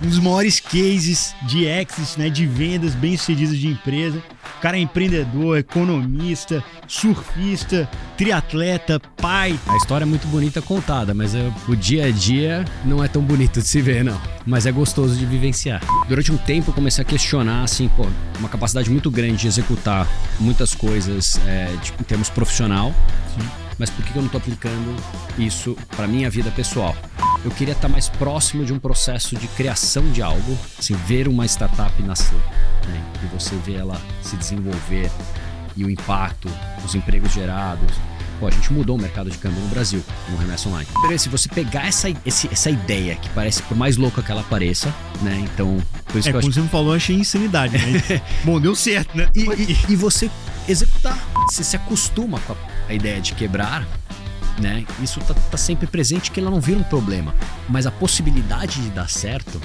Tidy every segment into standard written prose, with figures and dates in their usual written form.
Um dos maiores cases de exit, né, de vendas bem-sucedidas de empresa. O cara é empreendedor, economista, surfista, triatleta, pai. A história é muito bonita contada, mas o dia a dia não é tão bonito de se ver, não. Mas é gostoso de vivenciar. Durante um tempo eu comecei a questionar, assim, uma capacidade muito grande de executar muitas coisas em termos profissional. Sim. Mas por que eu não estou aplicando isso para minha vida pessoal? Eu queria estar mais próximo de um processo de criação de algo, assim, ver uma startup nascer, né? E você ver ela se desenvolver e o impacto, os empregos gerados. Pô, a gente mudou o mercado de câmbio no Brasil, no Remessa Online. Se você pegar essa ideia, que parece, por mais louca que ela pareça, né? Então, por isso que eu como você me falou, eu achei insanidade, né? Bom, deu certo, né? E você executar. Você se acostuma com a ideia de quebrar, né? Isso tá sempre presente, que ela não vira um problema. Mas a possibilidade de dar certo,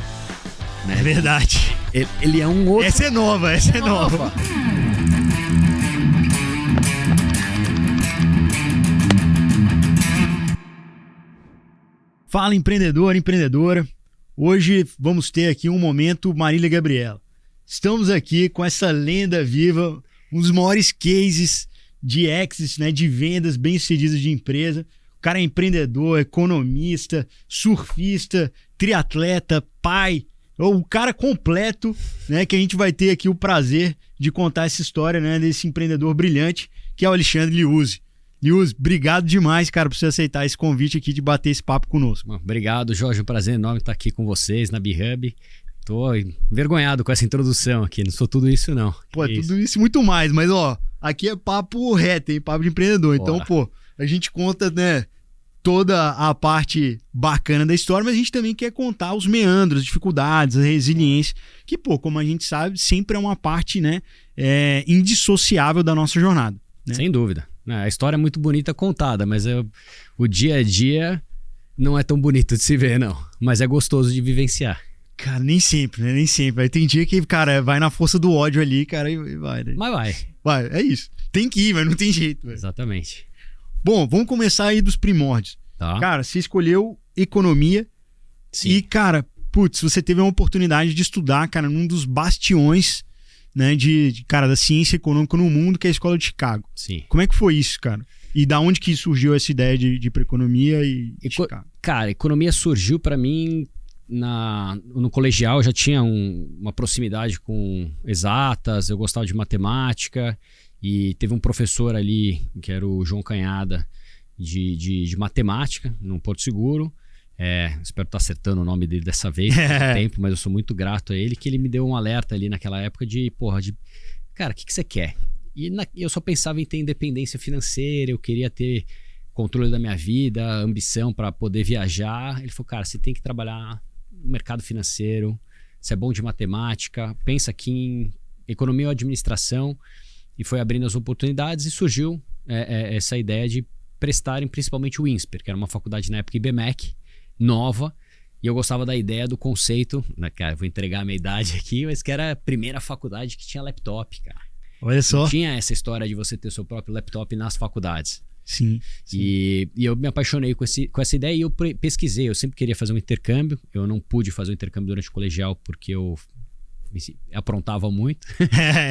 né? É verdade. Ele é um outro... Essa é nova. Fala, empreendedor, empreendedora. Hoje vamos ter aqui um momento Marília Gabriela. Estamos aqui com essa lenda viva, um dos maiores cases de exit, né, de vendas bem-sucedidas de empresa. O cara é empreendedor, economista, surfista, triatleta, pai, o cara completo, né, que a gente vai ter aqui o prazer de contar essa história, né, desse empreendedor brilhante, que é o Alexandre Liuzzi. Liuzzi, obrigado demais, cara, por você aceitar esse convite aqui de bater esse papo conosco. Obrigado, Jorge, um prazer enorme estar aqui com vocês na B-Hub. Tô envergonhado com essa introdução aqui, não sou tudo isso não. Pô, tudo isso e muito mais, mas ó, aqui é papo reto, hein? Papo de empreendedor. Então, pô, a gente conta, né, toda a parte bacana da história, mas a gente também quer contar os meandros, as dificuldades, a resiliência, que, pô, como a gente sabe, sempre é uma parte, né, indissociável da nossa jornada. Né? Sem dúvida. A história é muito bonita contada, mas o dia a dia não é tão bonito de se ver, não. Mas é gostoso de vivenciar. Cara, nem sempre, né? Nem sempre. Aí tem dia que, cara, vai na força do ódio ali, cara, e vai. Né? Mas vai. Vai, é isso. Tem que ir, mas não tem jeito. Véio. Exatamente. Bom, vamos começar aí dos primórdios. Tá. Cara, você escolheu economia. Sim. E, cara, putz, você teve uma oportunidade de estudar, cara, num dos bastiões, né, cara, da ciência econômica no mundo, que é a Escola de Chicago. Sim. Como é que foi isso, cara? E da onde que surgiu essa ideia de ir pra economia e Chicago? Cara, economia surgiu pra mim... No colegial eu já tinha uma proximidade com exatas, eu gostava de matemática e teve um professor ali, que era o João Canhada, de matemática, no Porto Seguro. Espero estar acertando o nome dele dessa vez, tempo, mas eu sou muito grato a ele, que ele me deu um alerta ali naquela época cara, o que você quer? E eu só pensava em ter independência financeira, eu queria ter controle da minha vida, ambição para poder viajar. Ele falou, cara, você tem que trabalhar no mercado financeiro, você é bom de matemática, pensa aqui em economia ou administração, e foi abrindo as oportunidades e surgiu essa ideia de prestarem principalmente o INSPER, que era uma faculdade na época IBMEC, nova, e eu gostava da ideia, do conceito, né, cara, vou entregar a minha idade aqui, mas que era a primeira faculdade que tinha laptop, cara. Olha só. Não tinha essa história de você ter seu próprio laptop nas faculdades. Sim. E eu me apaixonei com essa ideia e eu pesquisei. Eu sempre queria fazer um intercâmbio. Eu não pude fazer o intercâmbio durante o colegial porque eu aprontava muito.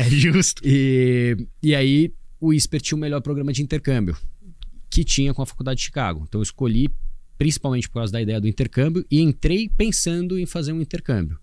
Justo. E aí o ISPER tinha o melhor programa de intercâmbio que tinha com a Faculdade de Chicago. Então eu escolhi principalmente por causa da ideia do intercâmbio e entrei pensando em fazer um intercâmbio.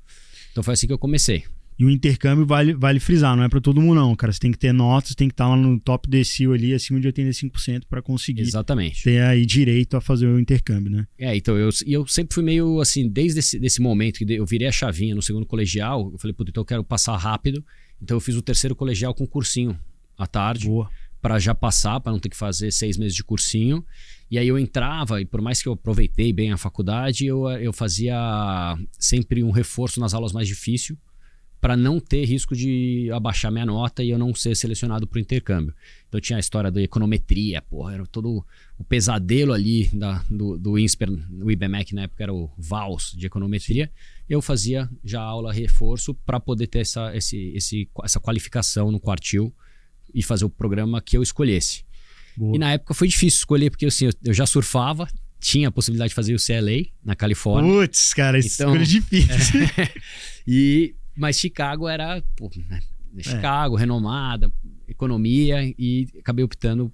Então foi assim que eu comecei. E o intercâmbio vale frisar, não é para todo mundo não, cara. Você tem que ter notas, tem que estar lá no top decil ali, acima de 85% para conseguir. Exatamente. Ter aí direito a fazer o intercâmbio, né? Então eu sempre fui meio assim, desde esse momento que eu virei a chavinha no segundo colegial, eu falei, puta, então eu quero passar rápido. Então eu fiz o terceiro colegial com cursinho à tarde. Boa. Para já passar, para não ter que fazer 6 meses de cursinho. E aí eu entrava, e por mais que eu aproveitei bem a faculdade, eu fazia sempre um reforço nas aulas mais difíceis, para não ter risco de abaixar minha nota e eu não ser selecionado para o intercâmbio. Então tinha a história da econometria, era todo o pesadelo ali do INSPER, o IBMEC na época era o VALS de econometria. Eu fazia já aula reforço para poder ter essa qualificação no quartil e fazer o programa que eu escolhesse. Boa. E na época foi difícil escolher, porque assim, eu já surfava, tinha a possibilidade de fazer o CLA na Califórnia. Putz, cara, isso Então, é difícil. Mas Chicago era, Chicago, renomada, economia, e acabei optando.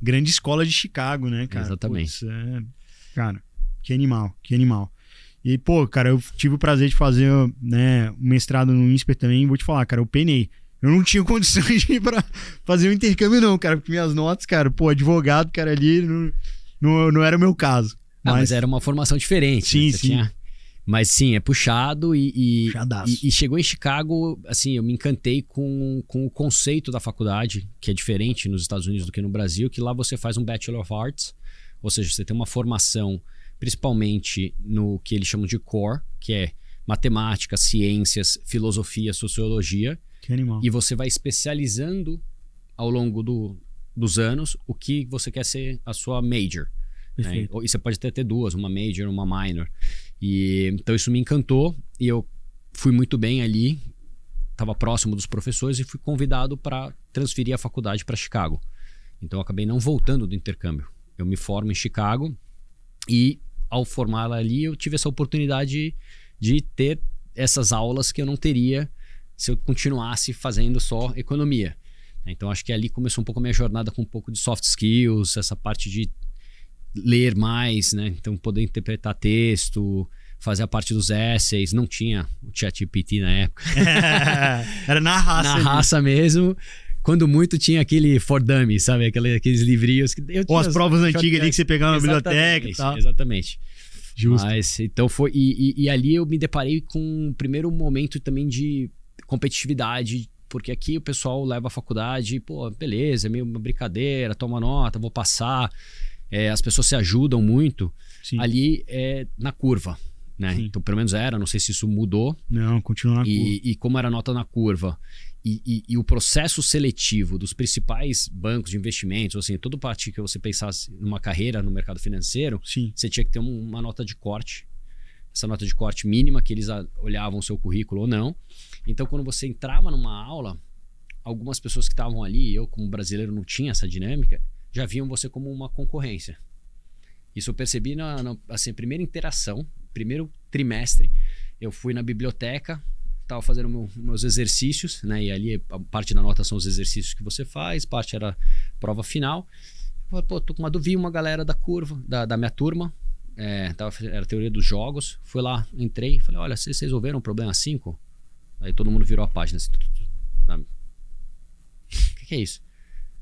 Grande escola de Chicago, né, cara? Exatamente. Putz, cara, que animal, que animal. E, pô, cara, eu tive o prazer de fazer, né, um mestrado no INSPER também, vou te falar, cara, eu penei. Eu não tinha condições de ir pra fazer o intercâmbio não, cara, porque minhas notas, cara, pô, advogado, cara, ali não era o meu caso. Mas era uma formação diferente. Sim, né? sim. Mas sim, é puxado e chegou em Chicago, assim, eu me encantei com o conceito da faculdade, que é diferente nos Estados Unidos do que no Brasil, que lá você faz um Bachelor of Arts, ou seja, você tem uma formação principalmente no que eles chamam de core, que é matemática, ciências, filosofia, sociologia. Que animal. E você vai especializando ao longo dos anos o que você quer ser a sua major. Né? E você pode até ter duas, uma major e uma minor. Então isso me encantou e eu fui muito bem ali, estava próximo dos professores e fui convidado para transferir a faculdade para Chicago. Então eu acabei não voltando do intercâmbio. Eu me formo em Chicago e ao formá-la ali eu tive essa oportunidade de ter essas aulas que eu não teria se eu continuasse fazendo só economia. Então acho que ali começou um pouco a minha jornada com um pouco de soft skills, essa parte de ler mais, né? Então poder interpretar texto, fazer a parte dos essays. Não tinha o ChatGPT na época. Era na raça. Na raça mesmo. Quando muito tinha aquele For Dummies, sabe? Aqueles livrinhos que eu tinha. Ou as provas antigas ali que você pegava na biblioteca e tal. Exatamente. Justo. Mas, então foi. E ali eu me deparei com o primeiro momento também de competitividade, porque aqui o pessoal leva a faculdade, pô, beleza, é meio uma brincadeira, toma nota, vou passar. As pessoas se ajudam muito. Sim. Ali na curva, né? Sim. Então, pelo menos era, não sei se isso mudou. Não, continua na curva. E como era a nota na curva e o processo seletivo dos principais bancos de investimentos, assim, toda parte que você pensasse numa carreira no mercado financeiro, sim, você tinha que ter uma nota de corte. Essa nota de corte mínima, que eles olhavam o seu currículo ou não. Então, quando você entrava numa aula, algumas pessoas que estavam ali, eu como brasileiro não tinha essa dinâmica, já viam você como uma concorrência. Isso eu percebi na assim, primeira interação, primeiro trimestre. Eu fui na biblioteca, estava fazendo meus exercícios, né? E ali a parte da nota são os exercícios que você faz, parte era prova final. Eu falei, pô, tô com uma dúvida, uma galera da curva, da minha turma, era a teoria dos jogos. Fui lá, entrei, falei, olha, vocês resolveram o problema 5? Aí todo mundo virou a página assim, sabe? O que é isso?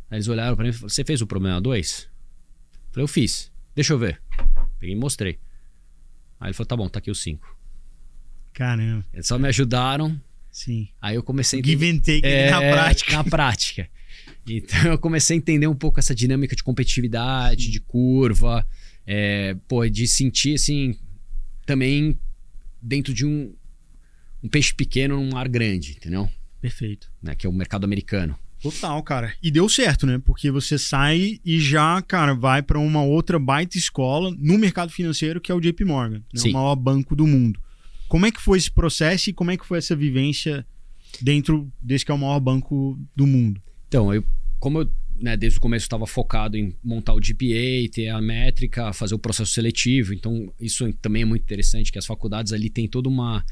Aí eles olharam pra mim e falaram, você fez o problema 2? Falei, eu fiz. Deixa eu ver. Peguei e mostrei. Aí ele falou, tá bom, tá aqui o 5. Caramba. Eles só me ajudaram. Sim. Aí eu comecei a entender. Give and take na prática. Na prática. Então eu comecei a entender um pouco essa dinâmica de competitividade, de curva, de sentir assim, também dentro de um peixe pequeno num mar grande, entendeu? Perfeito. Né, que é o mercado americano. Total, cara. E deu certo, né? Porque você sai e já, cara, vai para uma outra baita escola no mercado financeiro, que é o JP Morgan, né? O maior banco do mundo. Como é que foi esse processo e como é que foi essa vivência dentro desse que é o maior banco do mundo? Então, como eu desde o começo estava focado em montar o GPA, ter a métrica, fazer o processo seletivo, então isso também é muito interessante, que as faculdades ali têm toda uma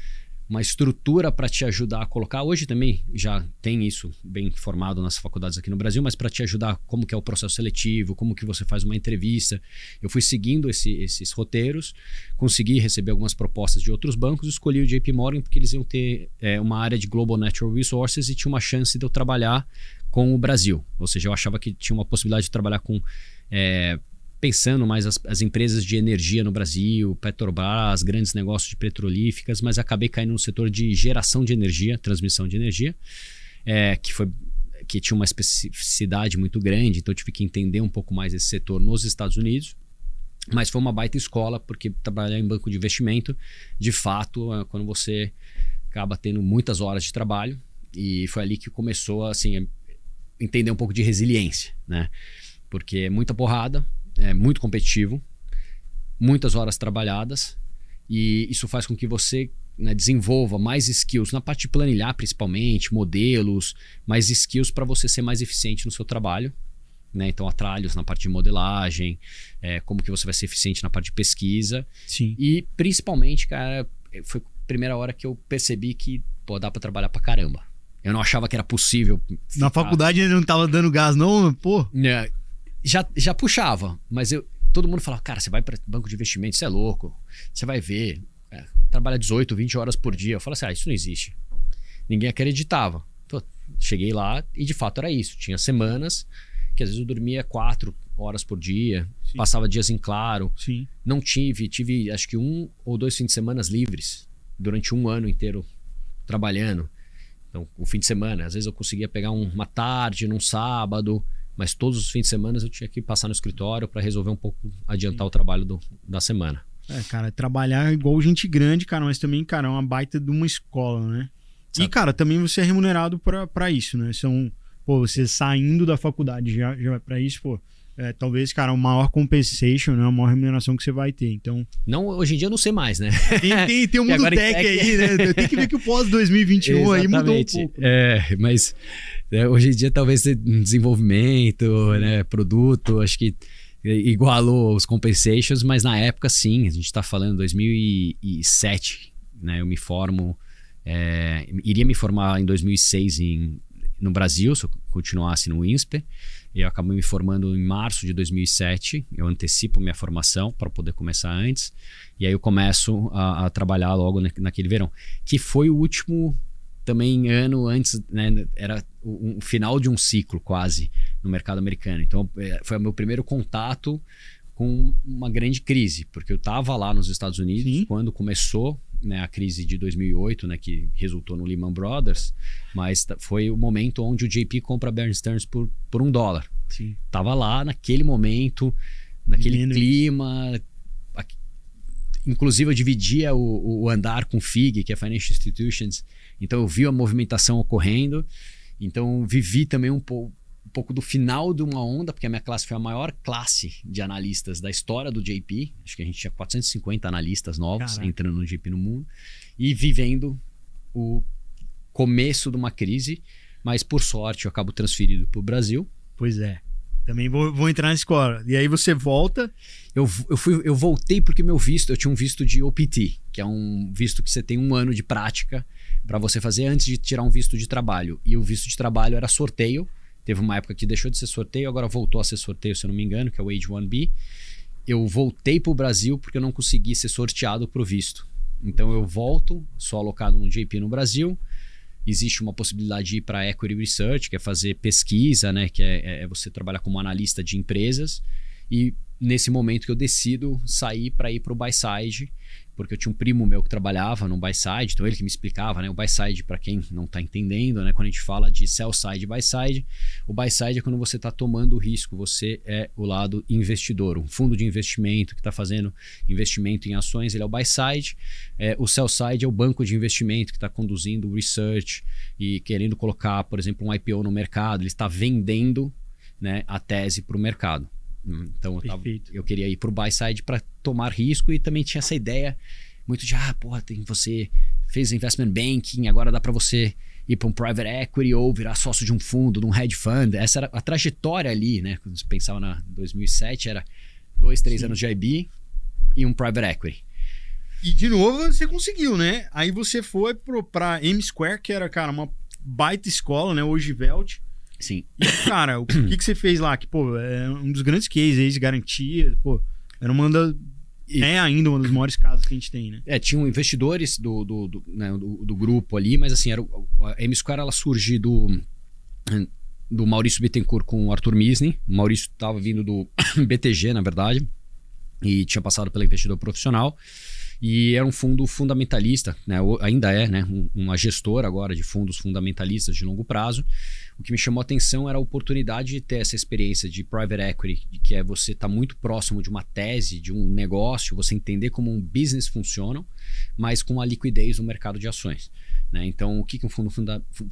estrutura para te ajudar a colocar. Hoje também já tem isso bem formado nas faculdades aqui no Brasil, mas para te ajudar como que é o processo seletivo, como que você faz uma entrevista. Eu fui seguindo esses roteiros, consegui receber algumas propostas de outros bancos, escolhi o JP Morgan porque eles iam ter uma área de Global Natural Resources e tinha uma chance de eu trabalhar com o Brasil. Ou seja, eu achava que tinha uma possibilidade de trabalhar com... pensando mais as empresas de energia no Brasil, Petrobras, grandes negócios de petrolíficas, mas acabei caindo no setor de geração de energia, transmissão de energia, que tinha uma especificidade muito grande, então eu tive que entender um pouco mais esse setor nos Estados Unidos. Mas foi uma baita escola, porque trabalhar em banco de investimento, de fato, quando você acaba tendo muitas horas de trabalho, e foi ali que começou assim, a entender um pouco de resiliência, né? Porque é muita porrada, é muito competitivo, muitas horas trabalhadas, e isso faz com que você desenvolva mais skills na parte de planilhar, principalmente, modelos, mais skills para você ser mais eficiente no seu trabalho né? Então, atalhos na parte de modelagem, como que você vai ser eficiente na parte de pesquisa. Sim. E, principalmente, cara, foi a primeira hora que eu percebi que, pô, dá pra trabalhar pra caramba. Eu não achava que era possível. Na faculdade ele não tava dando gás, não, pô? Já puxava, mas todo mundo falava, cara, você vai para banco de investimento, você é louco, você vai ver, trabalha 18, 20 horas por dia. Eu falei assim, isso não existe. Ninguém acreditava. Então, cheguei lá e de fato era isso. Tinha semanas que às vezes eu dormia 4 horas por dia, sim, passava dias em claro. Sim. Não tive acho que 1 ou 2 fins de semana livres durante um ano inteiro trabalhando. Então, o fim de semana, às vezes eu conseguia pegar uma tarde, num sábado, mas todos os fins de semana eu tinha que passar no escritório para resolver um pouco, adiantar, sim, o trabalho da semana. Cara, trabalhar igual gente grande, cara, mas também, cara, é uma baita de uma escola, né? Sabe? E, cara, também você é remunerado pra isso, né? Você saindo da faculdade já vai pra isso, pô. Talvez, cara, o maior compensation, né? A maior remuneração que você vai ter, então... Não, hoje em dia eu não sei mais, né? Tem um mundo tech aí, né? Tem que ver que o pós-2021 aí mudou um pouco. Mas hoje em dia talvez desenvolvimento, né? Produto, acho que igualou os compensations, mas na época sim, a gente tá falando 2007, né? Eu me formo... iria me formar em 2006 no Brasil, se eu continuasse no INSPER. Eu acabo me formando em março de 2007. Eu antecipo minha formação para poder começar antes. E aí eu começo a trabalhar logo naquele verão. Que foi o último também ano antes, né? Era o final de um ciclo quase no mercado americano. Então foi o meu primeiro contato com uma grande crise. Porque eu estava lá nos Estados Unidos, sim, quando começou, né, a crise de 2008, né, que resultou no Lehman Brothers, mas foi o momento onde o JP compra a Bear Stearns por $1. Sim. Tava lá naquele momento, naquele clima. Inclusive eu dividia o andar com FIG, que é Financial Institutions, então eu vi a movimentação ocorrendo, então vivi também um pouco do final de uma onda, porque a minha classe foi a maior classe de analistas da história do JP. Acho que a gente tinha 450 analistas novos, caraca, entrando no JP no mundo, e vivendo o começo de uma crise, mas por sorte eu acabo transferido para o Brasil. Pois é. Também vou entrar na escola. E aí você volta? Eu voltei porque eu tinha um visto de OPT, que é um visto que você tem 1 ano de prática para você fazer antes de tirar um visto de trabalho. E o visto de trabalho era sorteio. Teve uma época que deixou de ser sorteio, agora voltou a ser sorteio, se eu não me engano, que é o H-1B. Eu voltei para o Brasil porque eu não consegui ser sorteado para o visto. Então eu volto, sou alocado no JP no Brasil. Existe uma possibilidade de ir para Equity Research, que é fazer pesquisa, né? Que é você trabalhar como analista de empresas. E nesse momento que eu decido sair para ir para o buy side, porque eu tinha um primo meu que trabalhava no buy side, então ele que me explicava, né? O buy side, para quem não está entendendo, né? Quando a gente fala de sell side e buy side, o buy side é quando você está tomando o risco, você é o lado investidor, um fundo de investimento que está fazendo investimento em ações, ele é o buy side. O sell side é o banco de investimento que está conduzindo o research e querendo colocar, por exemplo, um IPO no mercado, ele está vendendo, né, a tese para o mercado. Então eu queria ir para o buy side para tomar risco, e também tinha essa ideia muito de você fez investment banking, agora dá para você ir para um private equity ou virar sócio de um fundo, de um hedge fund. Essa era a trajetória ali, né? Quando você pensava na 2007, era 2, 3 anos de IB e um private equity. E de novo você conseguiu, né? Aí você foi para M Square, que era, cara, uma baita escola, né? Hoje Velt. Sim. E, cara, o que você fez lá? Que, pô, é um dos grandes cases aí de garantia. Pô, era ainda uma das maiores casas que a gente tem, né? Tinham investidores do grupo ali, mas assim, a M Square, ela surge do Maurício Bittencourt com o Arthur Misny. O Maurício estava vindo do BTG, na verdade, e tinha passado pela investidor profissional. E era um fundo fundamentalista, né? Ainda é, né? Uma gestora agora de fundos fundamentalistas de longo prazo. O que me chamou a atenção era a oportunidade de ter essa experiência de private equity, que é você estar muito próximo de uma tese, de um negócio, você entender como um business funciona, mas com a liquidez no mercado de ações, né? Então, o que um fundo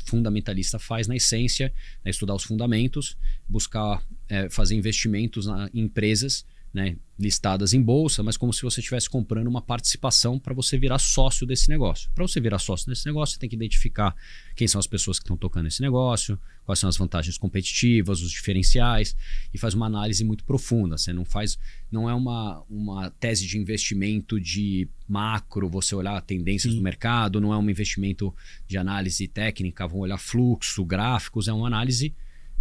fundamentalista faz na essência? É estudar os fundamentos, buscar fazer investimentos em empresas né, listadas em bolsa, mas como se você estivesse comprando uma participação para você virar sócio desse negócio. Para você virar sócio desse negócio, você tem que identificar quem são as pessoas que estão tocando esse negócio, quais são as vantagens competitivas, os diferenciais, e faz uma análise muito profunda. Você não é uma tese de investimento de macro, você olhar tendências do mercado, não é um investimento de análise técnica, vão olhar fluxo, gráficos, é uma análise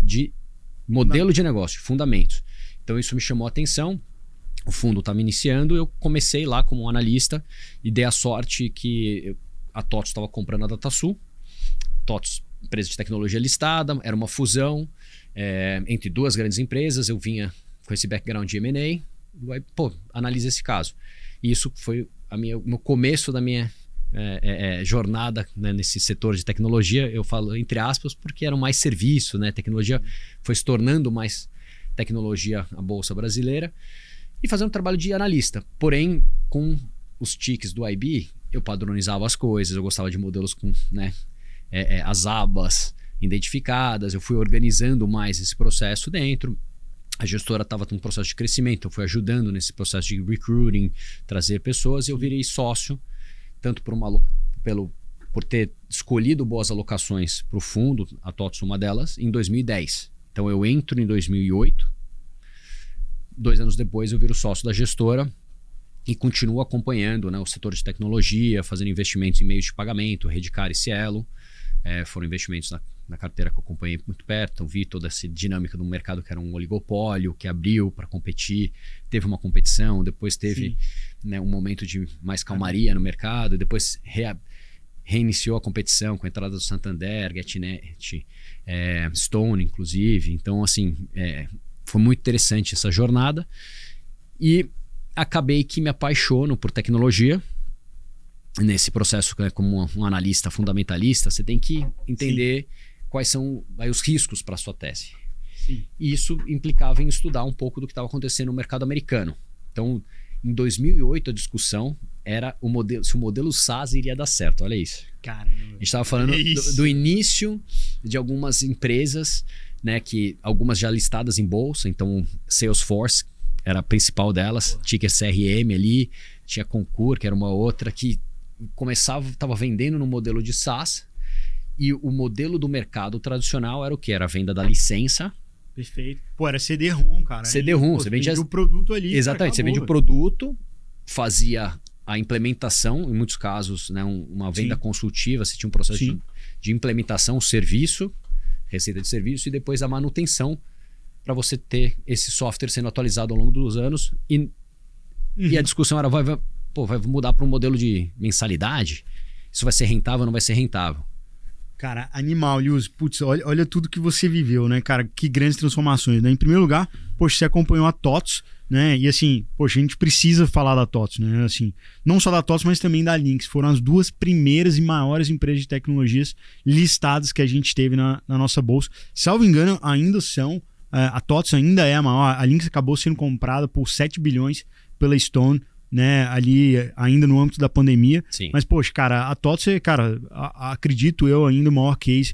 de modelo de negócio, fundamentos. Então isso me chamou a atenção. O fundo estava iniciando, eu comecei lá como analista e dei a sorte que a TOTVS estava comprando a DataSul. TOTVS, empresa de tecnologia listada, era uma fusão entre duas grandes empresas. Eu vinha com esse background de M&A, analisa esse caso. E isso foi no começo da minha jornada, né, nesse setor de tecnologia. Eu falo entre aspas porque era mais serviço, né? Tecnologia foi se tornando mais tecnologia a Bolsa Brasileira, e fazendo um trabalho de analista. Porém, com os tiques do IB, eu padronizava as coisas, eu gostava de modelos com, né, as abas identificadas, eu fui organizando mais esse processo dentro. A gestora estava num processo de crescimento, eu fui ajudando nesse processo de recruiting, trazer pessoas, e eu virei sócio, tanto por ter escolhido boas alocações para o fundo, a TOTVS uma delas, em 2010. Então eu entro em 2008, 2 anos depois eu viro sócio da gestora e continuo acompanhando, né, o setor de tecnologia, fazendo investimentos em meios de pagamento, Redcard e Cielo. Foram investimentos na carteira que eu acompanhei muito perto. Então vi toda essa dinâmica do mercado, que era um oligopólio, que abriu para competir, teve uma competição, depois teve, né, um momento de mais calmaria no mercado, e depois reiniciou a competição com a entrada do Santander, GetNet, Stone, inclusive. Então, assim, foi muito interessante essa jornada. E acabei que me apaixono por tecnologia. Nesse processo, como um analista fundamentalista, você tem que entender quais são os riscos para a sua tese. Sim. E isso implicava em estudar um pouco do que estava acontecendo no mercado americano. Então, em 2008, a discussão era se o modelo SaaS iria dar certo. Olha isso. Caramba. A gente estava falando do início de algumas empresas, né, que algumas já listadas em bolsa. Então, Salesforce era a principal delas, ticker CRM ali, tinha Concur, que era uma outra, que estava vendendo no modelo de SaaS, e o modelo do mercado tradicional era o quê? Era a venda da licença. Perfeito. Pô, era CD-ROM, cara. CD-ROM, você vendia o produto ali. Exatamente, você vendia o produto, fazia a implementação, em muitos casos, né, uma venda consultiva, você tinha um processo de implementação, serviço, receita de serviço, e depois a manutenção, para você ter esse software sendo atualizado ao longo dos anos. E a discussão era, vai mudar para um modelo de mensalidade? Isso vai ser rentável ou não vai ser rentável? Cara, animal, Lewis. Putz, olha tudo que você viveu, né, cara? Que grandes transformações, né? Em primeiro lugar, poxa, você acompanhou a TOTVS, né? E assim, poxa, a gente precisa falar da TOTVS, né? Assim, não só da TOTVS, mas também da Lynx. Foram as 2 primeiras e maiores empresas de tecnologias listadas que a gente teve na nossa bolsa. Salvo engano, ainda são. A TOTVS ainda é a maior. A Lynx acabou sendo comprada por 7 bilhões pela Stone, né, ali ainda no âmbito da pandemia. Sim. Mas, poxa, cara, a TOTVS, cara, acredito eu, ainda o maior case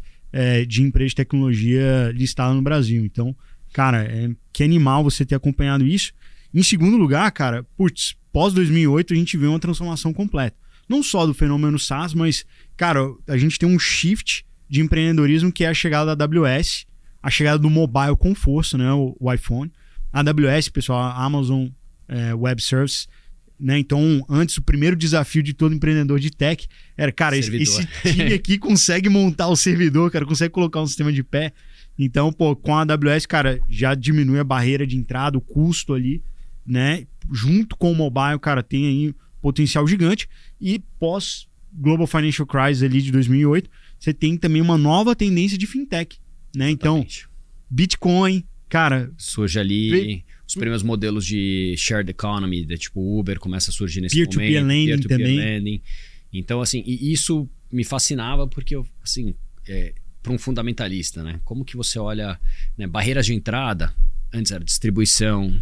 de empresa de tecnologia listada no Brasil. Então, cara, que animal você ter acompanhado isso. Em segundo lugar, cara, putz, pós 2008 a gente vê uma transformação completa. Não só do fenômeno SaaS, mas, cara, a gente tem um shift de empreendedorismo, que é a chegada da AWS, a chegada do mobile com força, né, o iPhone. A AWS, pessoal, a Amazon Web Services, né? Então, antes, o primeiro desafio de todo empreendedor de tech era, cara, esse time aqui consegue montar o servidor, cara, consegue colocar um sistema de pé. Então, pô, com a AWS, cara, já diminui a barreira de entrada, o custo ali, né? Junto com o mobile, cara, tem aí potencial gigante. E pós Global Financial Crisis ali de 2008, você tem também uma nova tendência de fintech, né? Então, Bitcoin, cara... Surge ali... Os primeiros modelos de shared economy, tipo Uber, começa a surgir nesse momento. Peer-to-peer lending também. Lending. Então, assim, e isso me fascinava porque, assim, para um fundamentalista, né? Como que você olha, né, barreiras de entrada? Antes era distribuição,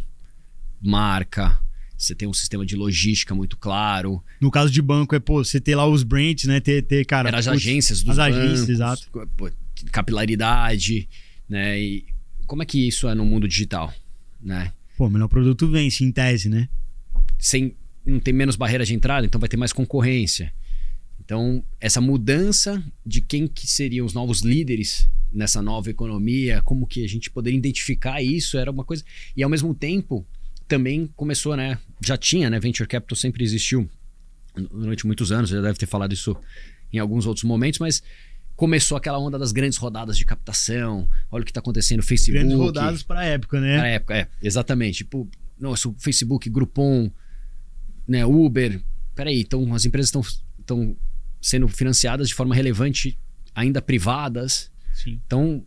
marca, você tem um sistema de logística muito claro. No caso de banco, você ter lá os branches, né? Cara, era as agências dos bancos. Agências, exato. Capilaridade, né? E como é que isso é no mundo digital, né? Pô, o melhor produto vence em tese, né? Não tem menos barreira de entrada, então vai ter mais concorrência. Então, essa mudança de quem que seriam os novos líderes nessa nova economia, como que a gente poderia identificar isso, era uma coisa... E ao mesmo tempo, também começou, né? Já tinha, né? Venture Capital sempre existiu durante muitos anos, já deve ter falado isso em alguns outros momentos, mas começou aquela onda das grandes rodadas de captação. Olha o que está acontecendo no Facebook. Grandes rodadas para a época, né? Para a época, exatamente. Tipo, nossa, o Facebook, Groupon, né, Uber. Peraí, então as empresas estão sendo financiadas de forma relevante, ainda privadas. Sim. Então,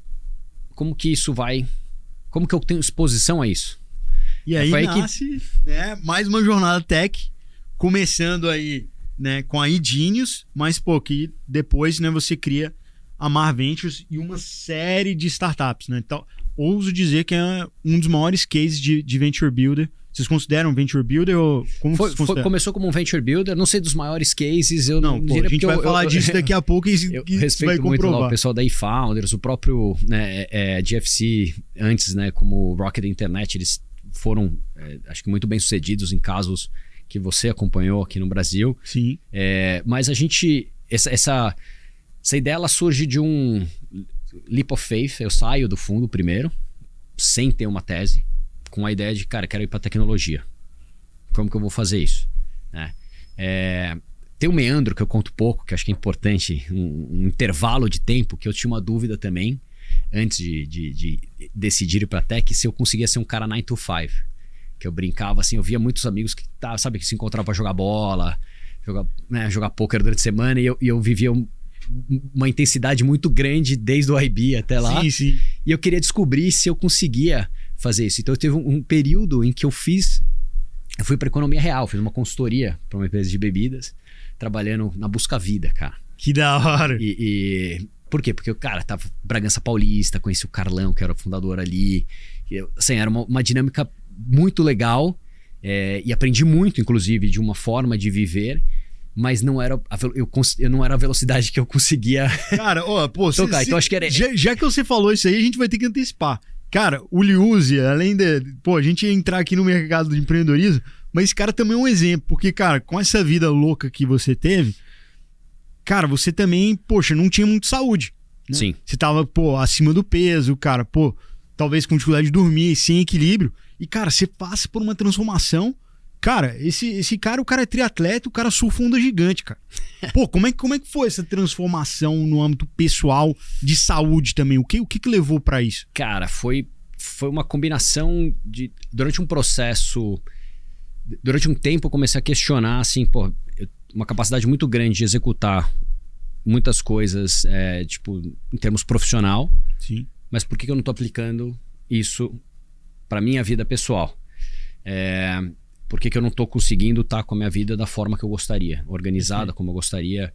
como que isso vai... Como que eu tenho exposição a isso? E aí nasce, né, mais uma jornada tech, começando aí, né, com a iGenius, mas pô, que depois, né, você cria a Mar Ventures e uma série de startups, né? Então, ouso dizer que é um dos maiores cases de Venture Builder. Vocês consideram Venture Builder ou como vocês consideram? Começou como um Venture Builder, não sei dos maiores cases, eu não diria, a gente vai falar disso daqui a pouco e eu respeito vai muito comprovar. Lá o pessoal da eFounders, o próprio, né, GFC antes, né, como Rocket Internet, eles foram, acho que muito bem sucedidos em casos que você acompanhou aqui no Brasil. Sim. Mas a gente, essa ideia ela surge de um leap of faith. Eu saio do fundo primeiro, sem ter uma tese, com a ideia de, cara, quero ir para tecnologia. Como que eu vou fazer isso? Né? Tem um meandro que eu conto pouco, que eu acho que é importante, um intervalo de tempo que eu tinha uma dúvida também, antes de decidir ir para tech, se eu conseguia ser um cara 9 to 5. Que eu brincava assim, eu via muitos amigos que, sabe, que se encontravam para jogar bola, jogar poker durante a semana, e eu vivia uma intensidade muito grande desde o IB até lá. Sim, sim. E eu queria descobrir se eu conseguia fazer isso. Então eu teve um período em que eu fui para economia real, fiz uma consultoria para uma empresa de bebidas, trabalhando na Busca Vida, cara. Que da hora. Por quê? Porque o cara tava em Bragança Paulista, conheci o Carlão, que era o fundador ali. Assim, era uma dinâmica muito legal, e aprendi muito, inclusive, de uma forma de viver, mas não era eu não era a velocidade que eu conseguia. Cara, pô, tocar. Então acho que era... já que você falou isso aí, a gente vai ter que antecipar. Cara, o Liuzzi, além de... Pô, a gente ia entrar aqui no mercado do empreendedorismo, mas esse cara também é um exemplo, porque, cara, com essa vida louca que você teve, cara, você também, poxa, não tinha muito saúde. Né? Sim. Você tava, pô, acima do peso, cara, pô, talvez com dificuldade de dormir, sem equilíbrio. E, cara, você passa por uma transformação. Cara, esse cara, o cara é triatleta, o cara surfa onda gigante, cara. Pô, como é que foi essa transformação no âmbito pessoal de saúde também? O que levou pra isso? Cara, foi uma combinação de... Durante um processo... Durante um tempo eu comecei a questionar, assim, pô, uma capacidade muito grande de executar muitas coisas, tipo, em termos profissional. Sim. Mas por que eu não tô aplicando isso para minha vida pessoal? Por que eu não tô conseguindo estar com a minha vida da forma que eu gostaria, organizada como eu gostaria,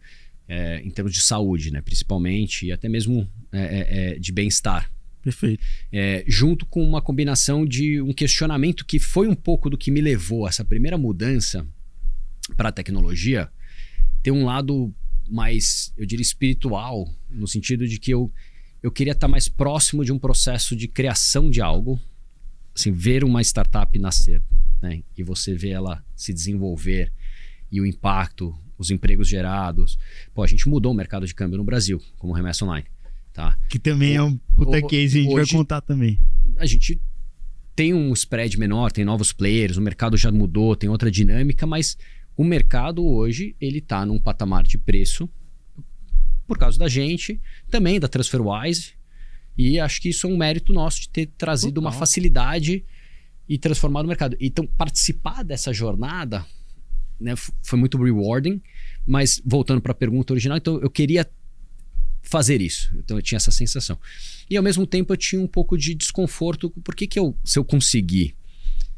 em termos de saúde, né, principalmente, e até mesmo de bem-estar. Perfeito. Junto com uma combinação de um questionamento que foi um pouco do que me levou a essa primeira mudança para a tecnologia, ter um lado mais, eu diria, espiritual, no sentido de que eu queria estar mais próximo de um processo de criação de algo, assim, ver uma startup nascer, né? E você vê ela se desenvolver e o impacto, os empregos gerados. Pô, a gente mudou o mercado de câmbio no Brasil, como Remessa Online, tá? Que também é um puta case, a gente vai contar também. A gente tem um spread menor, tem novos players, o mercado já mudou, tem outra dinâmica, mas o mercado hoje, ele tá num patamar de preço por causa da gente, também da TransferWise, e acho que isso é um mérito nosso de ter trazido uma facilidade e transformado o mercado. Então, participar dessa jornada, né, foi muito rewarding, mas voltando para a pergunta original, então eu queria fazer isso, então eu tinha essa sensação. E ao mesmo tempo eu tinha um pouco de desconforto, porque se eu conseguir,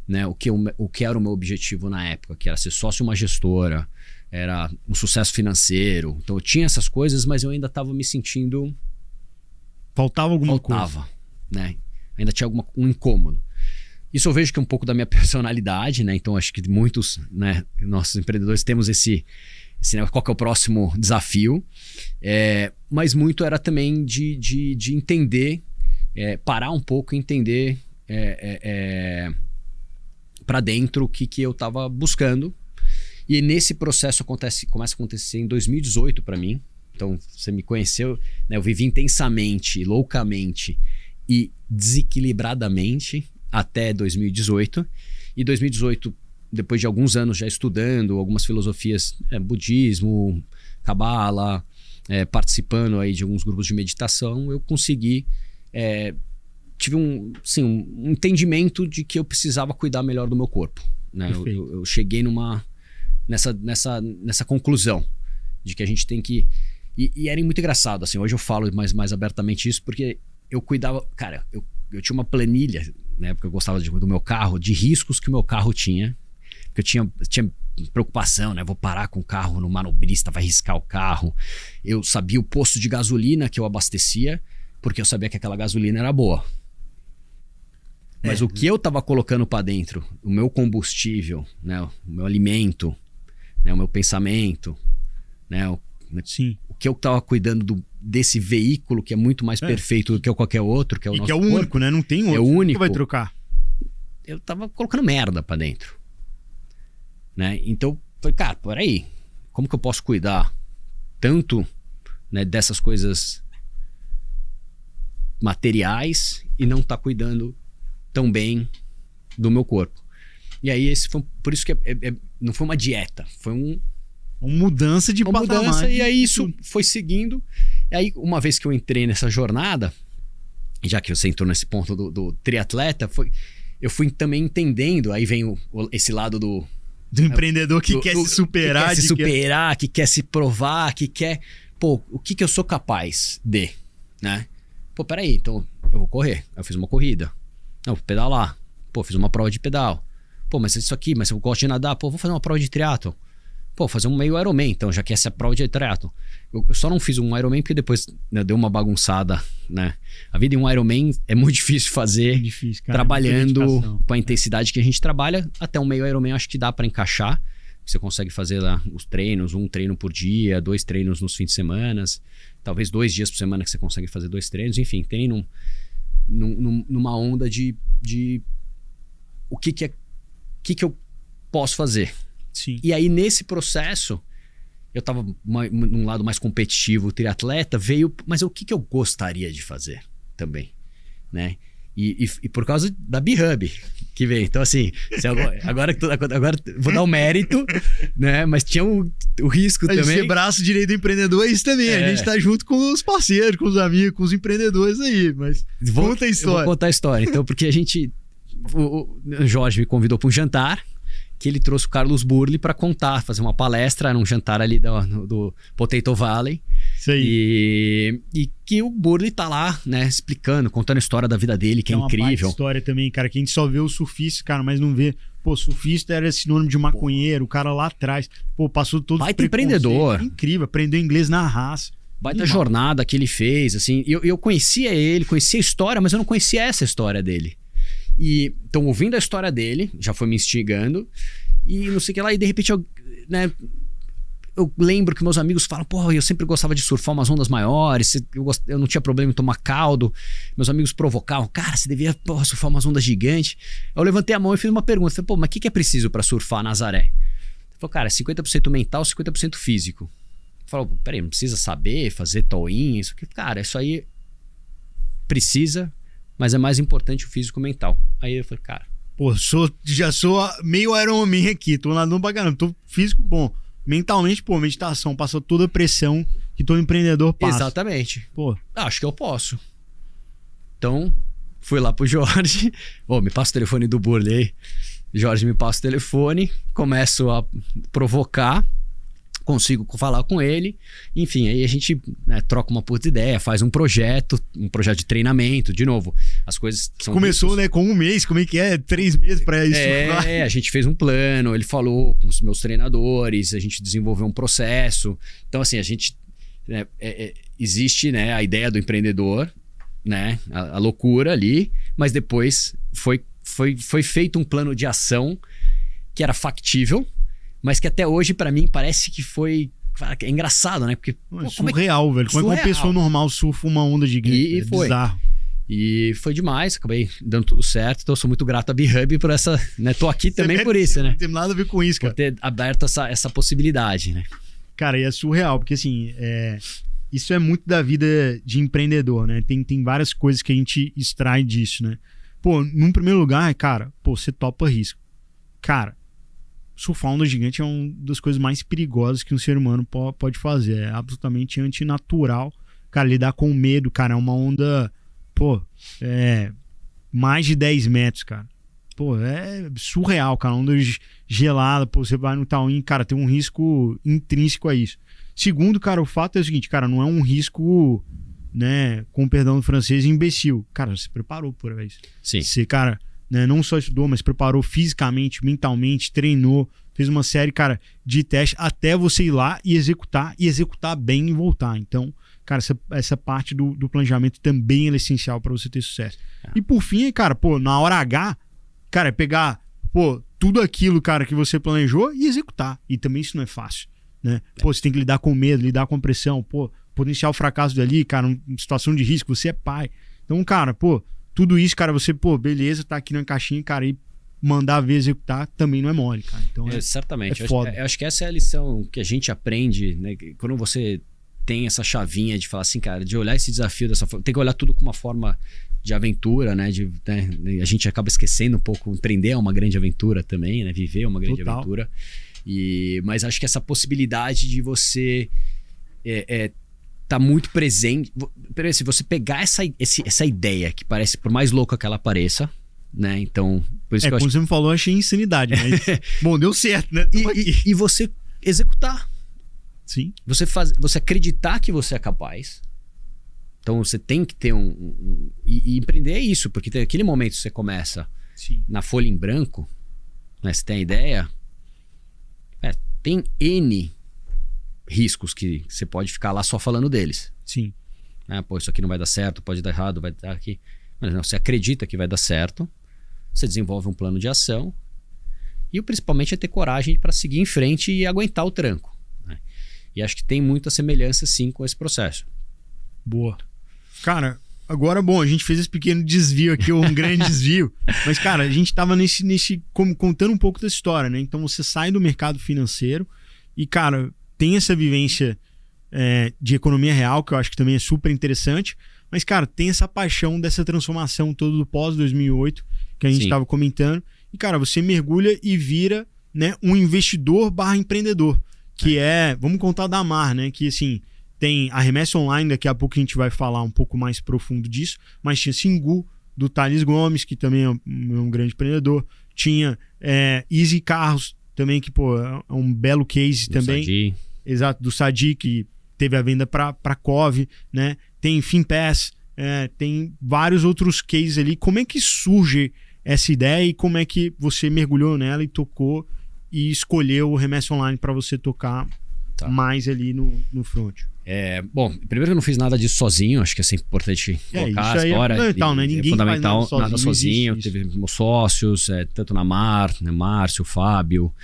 né, o que era o meu objetivo na época, que era ser sócio de uma gestora, era um sucesso financeiro, então eu tinha essas coisas, mas eu ainda estava me sentindo... Faltava alguma coisa. Né? Ainda tinha um incômodo. Isso eu vejo que é um pouco da minha personalidade, né? Então acho que muitos, né, nossos empreendedores temos esse né, qual que é o próximo desafio, mas muito era também de entender, parar um pouco e entender para dentro o que eu tava buscando. E nesse processo começa a acontecer em 2018 para mim. Então, você me conheceu, né? Eu vivi intensamente, loucamente e desequilibradamente até 2018. E 2018, depois de alguns anos já estudando algumas filosofias, budismo, cabala, participando aí de alguns grupos de meditação, eu consegui... tive um entendimento de que eu precisava cuidar melhor do meu corpo, né? Eu cheguei nessa conclusão de que a gente tem que... E era muito engraçado, assim, hoje eu falo mais abertamente isso, porque eu cuidava... Cara, eu tinha uma planilha, na época eu gostava do meu carro, de riscos que o meu carro tinha, porque eu tinha preocupação, né? Vou parar com o carro no manobrista, vai riscar o carro. Eu sabia o posto de gasolina que eu abastecia, porque eu sabia que aquela gasolina era boa. Mas o que eu tava colocando para dentro, o meu combustível, né? O meu alimento, né? O meu pensamento, né? O que eu tava cuidando desse veículo que é muito mais perfeito do que qualquer outro, que é o nosso que é o corpo, único, né? Não tem outro. É o único. Que vai trocar. Eu tava colocando merda para dentro, né? Então, falei, cara, peraí, como que eu posso cuidar tanto, né, dessas coisas materiais e não tá cuidando tão bem do meu corpo? E aí por isso que não foi uma dieta, foi uma mudança de patamar. Mudança, e aí isso foi seguindo. E aí, uma vez que eu entrei nessa jornada, já que você entrou nesse ponto do triatleta, eu fui também entendendo, aí vem esse lado do empreendedor que quer se superar. Que quer se provar, que quer... Pô, o que eu sou capaz de, né? Pô, peraí, então eu vou correr. Eu fiz uma corrida. Eu vou pedalar. Pô, fiz uma prova de pedal. Pô, mas isso aqui, mas eu gosto de nadar. Pô, vou fazer uma prova de triatlon. Pô, fazer um meio Ironman, então, já que essa é a prova de triatlon. Eu só não fiz um Ironman porque depois, né, deu uma bagunçada, né? A vida em um Ironman é muito difícil fazer, cara, trabalhando com a intensidade que a gente trabalha. Até um meio Ironman acho que dá para encaixar. Você consegue fazer lá os treinos, 1 treino por dia, 2 treinos nos fins de semana, talvez 2 dias por semana que você consegue fazer 2 treinos. Enfim, tem numa onda de o que eu posso fazer. Sim. E aí, nesse processo, eu tava num lado mais competitivo, o triatleta veio, mas o que eu gostaria de fazer também, né? E por causa da B-Hub que veio. Então, assim, agora vou dar o mérito, né? Mas tinha o risco também. Ser braço direito do empreendedor é isso também. A gente tá junto com os parceiros, com os amigos, com os empreendedores aí. Mas conta a história. Eu vou contar a história. Então, porque o Jorge me convidou para um jantar, que ele trouxe o Carlos Burle para fazer uma palestra, era um jantar ali do Potato Valley. Isso aí. E que o Burle tá lá, né, explicando, contando a história da vida dele, que é incrível. Uma baita história também, cara, que a gente só vê o surfista, cara, mas não vê. Pô, surfista era sinônimo de maconheiro, o cara lá atrás. Pô, passou todo baita empreendedor. Incrível, aprendeu inglês na raça. Baita jornada que ele fez, assim. Eu conhecia ele, conhecia a história, mas eu não conhecia essa história dele. E então, ouvindo a história dele, já foi me instigando, e não sei o que lá, e de repente eu lembro que meus amigos falam, pô, eu sempre gostava de surfar umas ondas maiores, eu não tinha problema em tomar caldo. Meus amigos provocavam, cara, você devia surfar umas ondas gigantes. Eu levantei a mão e fiz uma pergunta, falei, pô, mas o que é preciso para surfar Nazaré? Ele falou, cara, 50% mental, 50% físico. Falou, peraí, não precisa saber fazer toin, isso aqui. Cara, isso aí precisa, mas é mais importante o físico mental. Aí eu falei, cara... Pô, já sou meio Ironman aqui, tô nadando pra caramba, tô físico bom. Mentalmente, pô, meditação, passa toda a pressão que todo empreendedor passa. Exatamente. Pô, acho que eu posso. Então, fui lá pro Jorge, me passa o telefone do Burle aí. Jorge me passa o telefone, começo a provocar, consigo falar com ele, enfim, aí a gente, né, troca uma puta ideia, faz um projeto de treinamento, de novo, as coisas são... Começou, né, com 1 mês, como é que é? 3 meses pra isso? A gente fez um plano, ele falou com os meus treinadores, a gente desenvolveu um processo, então assim, a gente, né, existe, né, a ideia do empreendedor, né, a loucura ali, mas depois foi feito um plano de ação que era factível, mas que até hoje, pra mim, parece que foi... É engraçado, né? Porque, surreal, velho. Como é que uma pessoa normal surfa uma onda gigante? E foi. Bizarro. E foi demais, acabei dando tudo certo. Então eu sou muito grato a B-Hub por essa, né? Tô aqui também por isso, né? Não tem nada a ver com isso, cara. Por ter aberto essa possibilidade, né? Cara, e é surreal, porque assim, isso é muito da vida de empreendedor, né? Tem várias coisas que a gente extrai disso, né? Pô, num primeiro lugar, cara, você topa risco. Cara, surfar onda gigante é uma das coisas mais perigosas que um ser humano pode fazer. É absolutamente antinatural. Cara, lidar com medo, cara, é uma onda, mais de 10 metros, cara. Pô, é surreal, cara. Onda gelada, você vai no Tauim, cara, tem um risco intrínseco a isso. Segundo, cara, o fato é o seguinte, cara, não é um risco, né, com perdão do francês, imbecil. Cara, você preparou por isso. Sim. Você, cara, né, não só estudou, mas preparou fisicamente, mentalmente, treinou, fez uma série, cara, de testes até você ir lá e executar bem e voltar. Então, cara, essa parte do planejamento também é essencial para você ter sucesso. E por fim, cara, na hora H, cara, é pegar, tudo aquilo, cara, que você planejou e executar. E também isso não é fácil, né? Você tem que lidar com medo, lidar com pressão, potencial fracasso dali, cara, uma situação de risco, você é pai. Então, cara, tudo isso, cara, você, beleza, tá aqui na caixinha, cara, e mandar ver executar também não é mole, cara. Então, certamente. É foda. Eu acho que essa é a lição que a gente aprende, né? Quando você tem essa chavinha de falar assim, cara, de olhar esse desafio dessa forma, tem que olhar tudo com uma forma de aventura, né? A gente acaba esquecendo um pouco, empreender é uma grande aventura também, né? Viver é uma grande aventura. Mas acho que essa possibilidade de você tá muito presente. Se você pegar essa ideia que parece, por mais louca que ela pareça, né? Então, por isso que eu como você me falou, eu achei insanidade, mas bom, deu certo, né? E você executar. Sim. Você acreditar que você é capaz. Então você tem que ter e empreender é isso, porque tem aquele momento que você começa na folha em branco, né? Você tem a ideia, tem N riscos que você pode ficar lá só falando deles. Sim. Isso aqui não vai dar certo, pode dar errado, vai dar aqui. Mas não, você acredita que vai dar certo, você desenvolve um plano de ação e principalmente é ter coragem para seguir em frente e aguentar o tranco, né? E acho que tem muita semelhança sim com esse processo. Boa. Cara, agora, bom, a gente fez esse pequeno desvio aqui, um grande desvio, mas, cara, a gente tava contando um pouco dessa história, né? Então você sai do mercado financeiro e, cara, tem essa vivência de economia real, que eu acho que também é super interessante, mas, cara, tem essa paixão dessa transformação toda do pós-2008 que a gente estava comentando. E, cara, você mergulha e vira, né, um investidor/empreendedor, que vamos contar da Mar, né? Que, assim, tem a Remessa Online, daqui a pouco a gente vai falar um pouco mais profundo disso, mas tinha Singu, do Thales Gomes, que também é um grande empreendedor. Tinha Easy Carros, também, que, é um belo case também. Sadi. Exato, do Sadi, que teve a venda para Cove, né? Tem Finpass, tem vários outros cases ali. Como é que surge essa ideia e como é que você mergulhou nela e tocou e escolheu o Remessa Online para você tocar mais ali no front? Bom, primeiro eu não fiz nada disso sozinho, acho que é sempre importante colocar a história. É fundamental, né? Ninguém fundamental, faz nada sozinho. Teve meus sócios, tanto na Mar, né, Márcio, Fábio,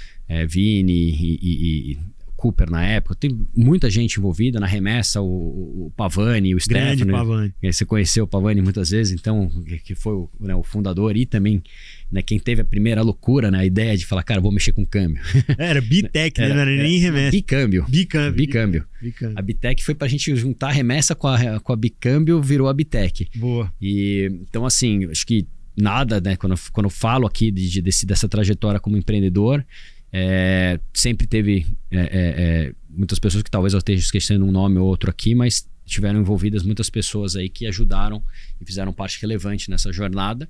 Vini e Cooper na época. Tem muita gente envolvida na remessa, o Pavani, o Stefano. Pavani. Você conheceu o Pavani muitas vezes, então, que foi o fundador e também, né, quem teve a primeira loucura, né, a ideia de falar, cara, vou mexer com câmbio. Era Bitec, né? Não era nem remessa. Bicâmbio. Bicâmbio. A Bitec foi pra gente juntar a remessa com a Bicâmbio, virou a Bitec. Boa. Então, assim, acho que nada, né, quando eu falo aqui dessa trajetória como empreendedor, sempre teve muitas pessoas que talvez eu esteja esquecendo um nome ou outro aqui, mas tiveram envolvidas muitas pessoas aí que ajudaram e fizeram parte relevante nessa jornada.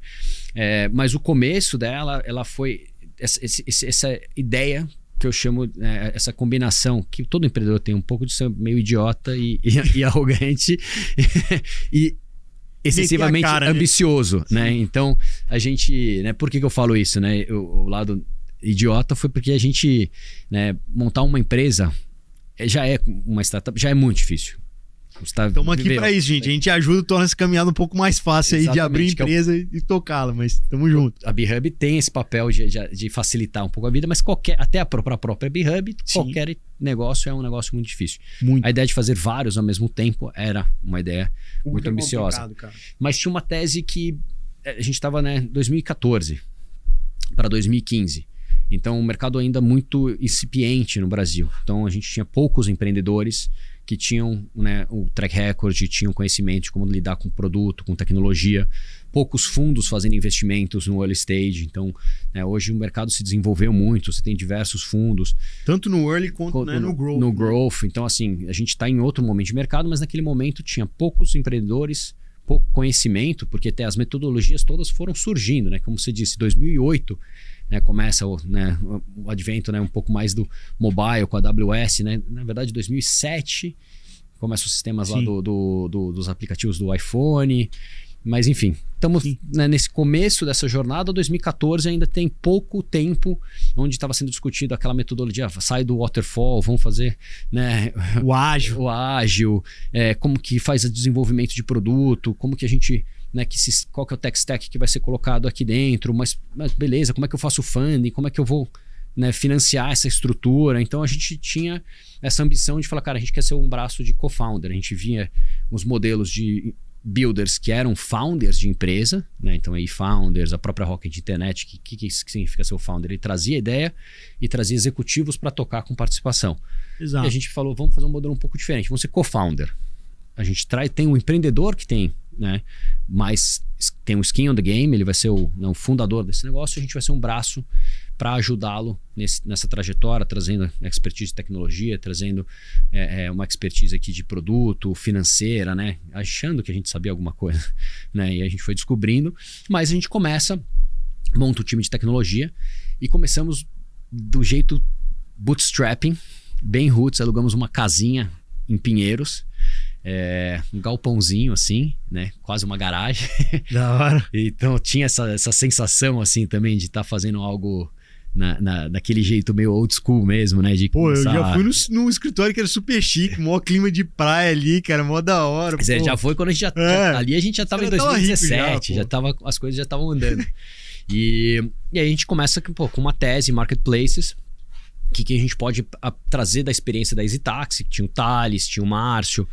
Mas o começo dela, ela foi essa ideia que eu chamo, essa combinação, que todo empreendedor tem um pouco de ser meio idiota e arrogante e excessivamente ambicioso, né? Então, a gente, né, por que eu falo isso, né? O lado idiota foi porque a gente, né, montar uma empresa já é uma startup, já é muito difícil. Estamos aqui para isso, gente. A gente ajuda, torna essa caminhada um pouco mais fácil aí de abrir empresa e tocá-la, mas estamos juntos. A B-Hub tem esse papel de facilitar um pouco a vida, mas até a própria B-Hub, qualquer negócio é um negócio muito difícil. A ideia de fazer vários ao mesmo tempo era uma ideia muito ambiciosa. Mas tinha uma tese que a gente estava, né, 2014 para 2015. Então, o mercado ainda muito incipiente no Brasil. Então, a gente tinha poucos empreendedores que tinham, né, o track record, tinham conhecimento de como lidar com produto, com tecnologia. Poucos fundos fazendo investimentos no early stage. Então, né, hoje o mercado se desenvolveu muito. Você tem diversos fundos. Tanto no early quanto né, no growth. No growth. Então, assim, a gente está em outro momento de mercado, mas naquele momento tinha poucos empreendedores, pouco conhecimento, porque até as metodologias todas foram surgindo, né? Como você disse, 2008, né, começa o advento, né, um pouco mais do mobile com a AWS, né? Na verdade, 2007 começam os sistemas lá dos aplicativos do iPhone. Mas enfim, estamos, né, nesse começo dessa jornada. 2014 ainda tem pouco tempo onde estava sendo discutido aquela metodologia, sai do waterfall, vamos fazer, né, o ágil, como que faz o desenvolvimento de produto, como que a gente, né, qual que é o tech stack que vai ser colocado aqui dentro, mas beleza, como é que eu faço o funding, como é que eu vou, né, financiar essa estrutura. Então a gente tinha essa ambição de falar, cara, a gente quer ser um braço de co-founder. A gente via os modelos de builders que eram founders de empresa, né? Então aí founders, a própria Rocket Internet, que significa ser o founder? Ele trazia ideia e trazia executivos para tocar com participação. Exato. E a gente falou, vamos fazer um modelo um pouco diferente, vamos ser co-founder. A gente tem um empreendedor que tem, né, mais tem um skin on the game, ele vai ser o fundador desse negócio, a gente vai ser um braço para ajudá-lo nessa trajetória, trazendo expertise de tecnologia, trazendo uma expertise aqui de produto, financeira, né? Achando que a gente sabia alguma coisa, né? E a gente foi descobrindo, mas a gente monta o time de tecnologia e começamos do jeito bootstrapping, bem roots, alugamos uma casinha em Pinheiros, um galpãozinho assim, né? Quase uma garagem. Da hora. Então tinha essa sensação assim também de estar fazendo algo daquele jeito meio old school mesmo, né? Eu já fui num escritório que era super chique, maior clima de praia ali, cara, mó da hora. Mas já foi quando a gente ali a gente já tava em 2017, as coisas já estavam andando. E aí a gente começa com uma tese, marketplaces, que a gente pode trazer da experiência da EasyTaxi, que tinha o Thales, tinha o Márcio,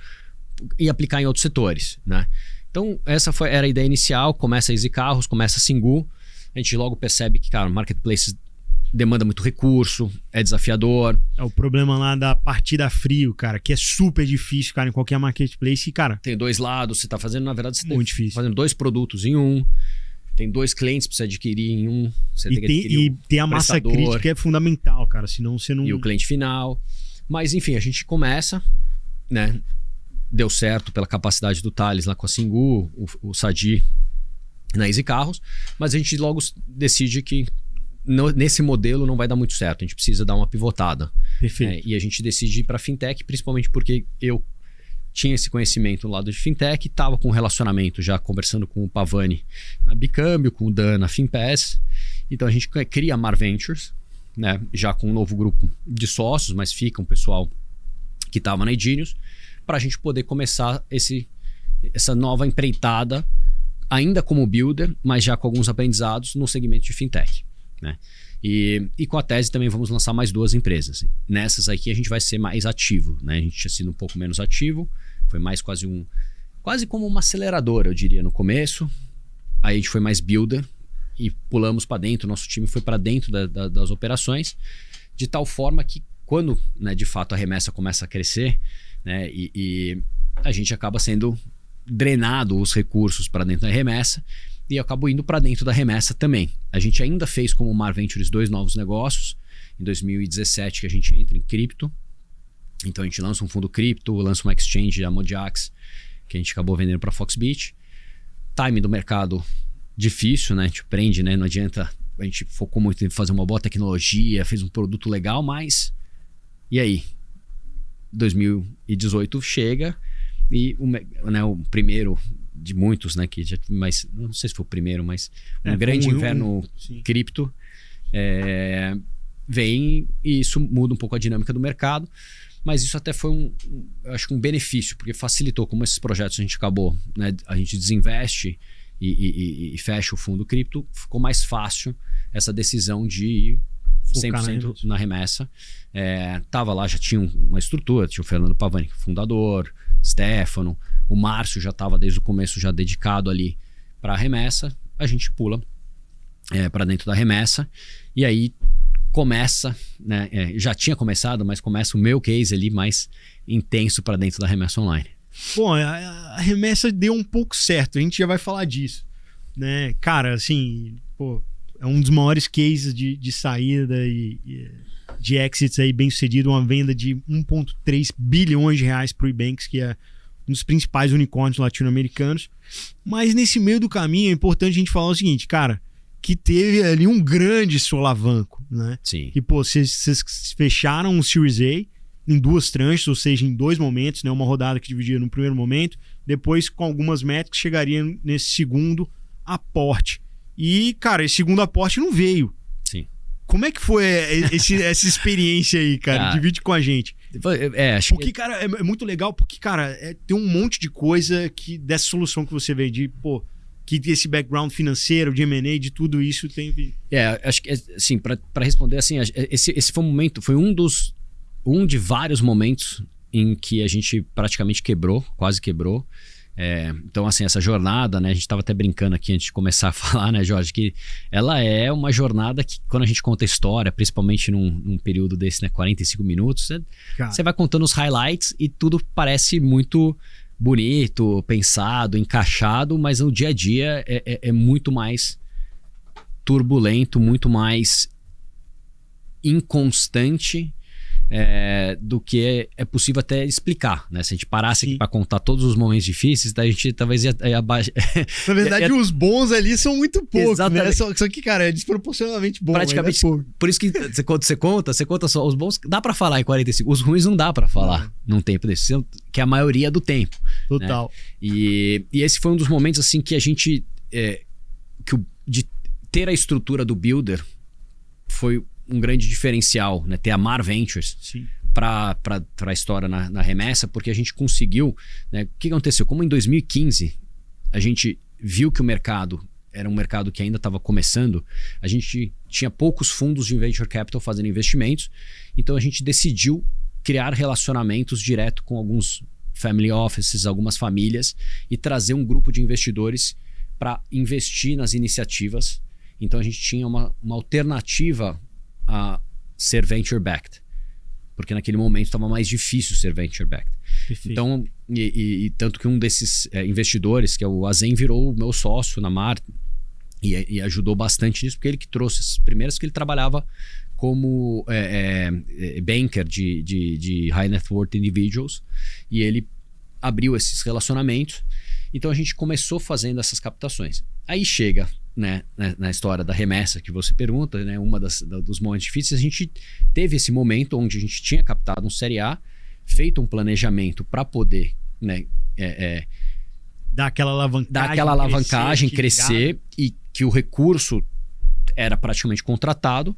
e aplicar em outros setores, né? Então essa era a ideia inicial. Começa a Easy Carros, começa a Singu. A gente logo percebe que, cara, marketplaces demanda muito recurso, é desafiador. É o problema lá da partida frio, cara, que é super difícil, cara, em qualquer marketplace. E, cara, tem dois lados, você tá fazendo, na verdade, você muito difícil. Fazendo 2 produtos em um, tem 2 clientes pra você adquirir em um, você tem que adquirir e ter a massa crítica é fundamental, cara, senão você não... E o cliente final. Mas, enfim, a gente começa, né? Deu certo pela capacidade do Thales lá com a Singu, o Sadi na Easy Carros, mas a gente logo decide que nesse modelo não vai dar muito certo, a gente precisa dar uma pivotada. Perfeito. E a gente decide ir para fintech, principalmente porque eu tinha esse conhecimento do lado de fintech, estava com um relacionamento já conversando com o Pavani na Bicâmbio, com o Dan na Finpass. Então a gente cria a Mar Ventures, né, já com um novo grupo de sócios, mas fica um pessoal que estava na Edinius, para a gente poder começar essa nova empreitada, ainda como builder, mas já com alguns aprendizados no segmento de fintech, né? E com a tese também vamos lançar mais 2 empresas. Nessas aqui a gente vai ser mais ativo, né? A gente tinha sido um pouco menos ativo, foi mais quase como uma aceleradora, eu diria, no começo. Aí a gente foi mais builder e pulamos para dentro, nosso time foi para dentro das operações, de tal forma que quando, né, de fato a remessa começa a crescer, né, e a gente acaba sendo drenado os recursos para dentro da remessa e eu acabo indo para dentro da remessa também. A gente ainda fez como Mar Ventures 2 novos negócios. Em 2017 que a gente entra em cripto. Então a gente lança um fundo cripto, lança uma exchange, a Modiax, que a gente acabou vendendo para Foxbit. Time do mercado difícil, né? A gente prende, né? Não adianta, a gente focou muito em fazer uma boa tecnologia, fez um produto legal, mas e aí? 2018 chega e o primeiro de muitos, né, que já, mas não sei se foi o primeiro, mas grande inverno cripto, vem e isso muda um pouco a dinâmica do mercado. Mas isso até foi eu acho que um benefício, porque facilitou. Como esses projetos a gente acabou, né, a gente desinveste e fecha o fundo cripto, ficou mais fácil essa decisão de ir 100% na remessa. Tava lá, já tinha uma estrutura, tinha o Fernando Pavani, fundador, Stefano, o Márcio já estava desde o começo já dedicado ali para a remessa. A gente pula para dentro da remessa e aí começa, né, já tinha começado, mas começa o meu case ali mais intenso para dentro da remessa online. Bom, a remessa deu um pouco certo, a gente já vai falar disso, né? Cara, assim, pô, é um dos maiores cases de saída e de exits aí bem sucedido, uma venda de 1,3 bilhões de reais para o Ebanks, que é um dos principais unicórnios latino-americanos. Mas nesse meio do caminho é importante a gente falar o seguinte, cara, que teve ali um grande solavanco, né? Sim. Que, pô, vocês fecharam o Series A em 2 tranches, ou seja, em 2 momentos, né? Uma rodada que dividia no primeiro momento, depois com algumas métricas chegaria nesse segundo aporte. E, cara, esse segundo aporte não veio. Sim. Como é que foi essa experiência aí, cara? Divide com a gente. Acho porque, cara, é muito legal, porque, cara, tem um monte de coisa dessa solução que você veio de, pô, que esse background financeiro, de M&A, de tudo isso tem... acho que, assim, para responder, assim, esse foi um momento, foi um de vários momentos em que a gente praticamente quase quebrou. Então, assim, essa jornada, né, a gente estava até brincando aqui antes de começar a falar, né, Jorge, que ela é uma jornada que, quando a gente conta a história, principalmente num período desse, né, 45 minutos, você vai contando os highlights e tudo parece muito bonito, pensado, encaixado, mas no dia a dia é muito mais turbulento, muito mais inconstante do que é possível até explicar, né? Se a gente parasse aqui para contar todos os momentos difíceis, a gente talvez ia abaixo. Na verdade, os bons ali são muito poucos, né? Só que, cara, é desproporcionalmente bom. Praticamente. Por isso que quando você conta só os bons, dá para falar em 45. Os ruins não dá para falar num tempo desse, que é a maioria do tempo. Total. Né? E esse foi um dos momentos assim que a gente de ter a estrutura do Builder foi um grande diferencial, né? Ter a Mar Ventures para a história na remessa, porque a gente conseguiu, né? O que aconteceu? Como em 2015 a gente viu que o mercado era um mercado que ainda estava começando, a gente tinha poucos fundos de venture capital fazendo investimentos, então a gente decidiu criar relacionamentos direto com alguns family offices, algumas famílias, e trazer um grupo de investidores para investir nas iniciativas. Então a gente tinha uma alternativa a ser venture-backed, porque naquele momento estava mais difícil ser venture-backed. Então, tanto que um desses investidores, que é o Azen, virou o meu sócio na Mar e ajudou bastante nisso, porque ele que trouxe as primeiras, que ele trabalhava como banker de high net worth individuals, e ele abriu esses relacionamentos. Então a gente começou fazendo essas captações. Aí chega, né, na história da remessa que você pergunta, né, dos momentos difíceis, a gente teve esse momento onde a gente tinha captado um Série A, feito um planejamento para poder, né, dar aquela alavancagem, crescer, e que o recurso era praticamente contratado.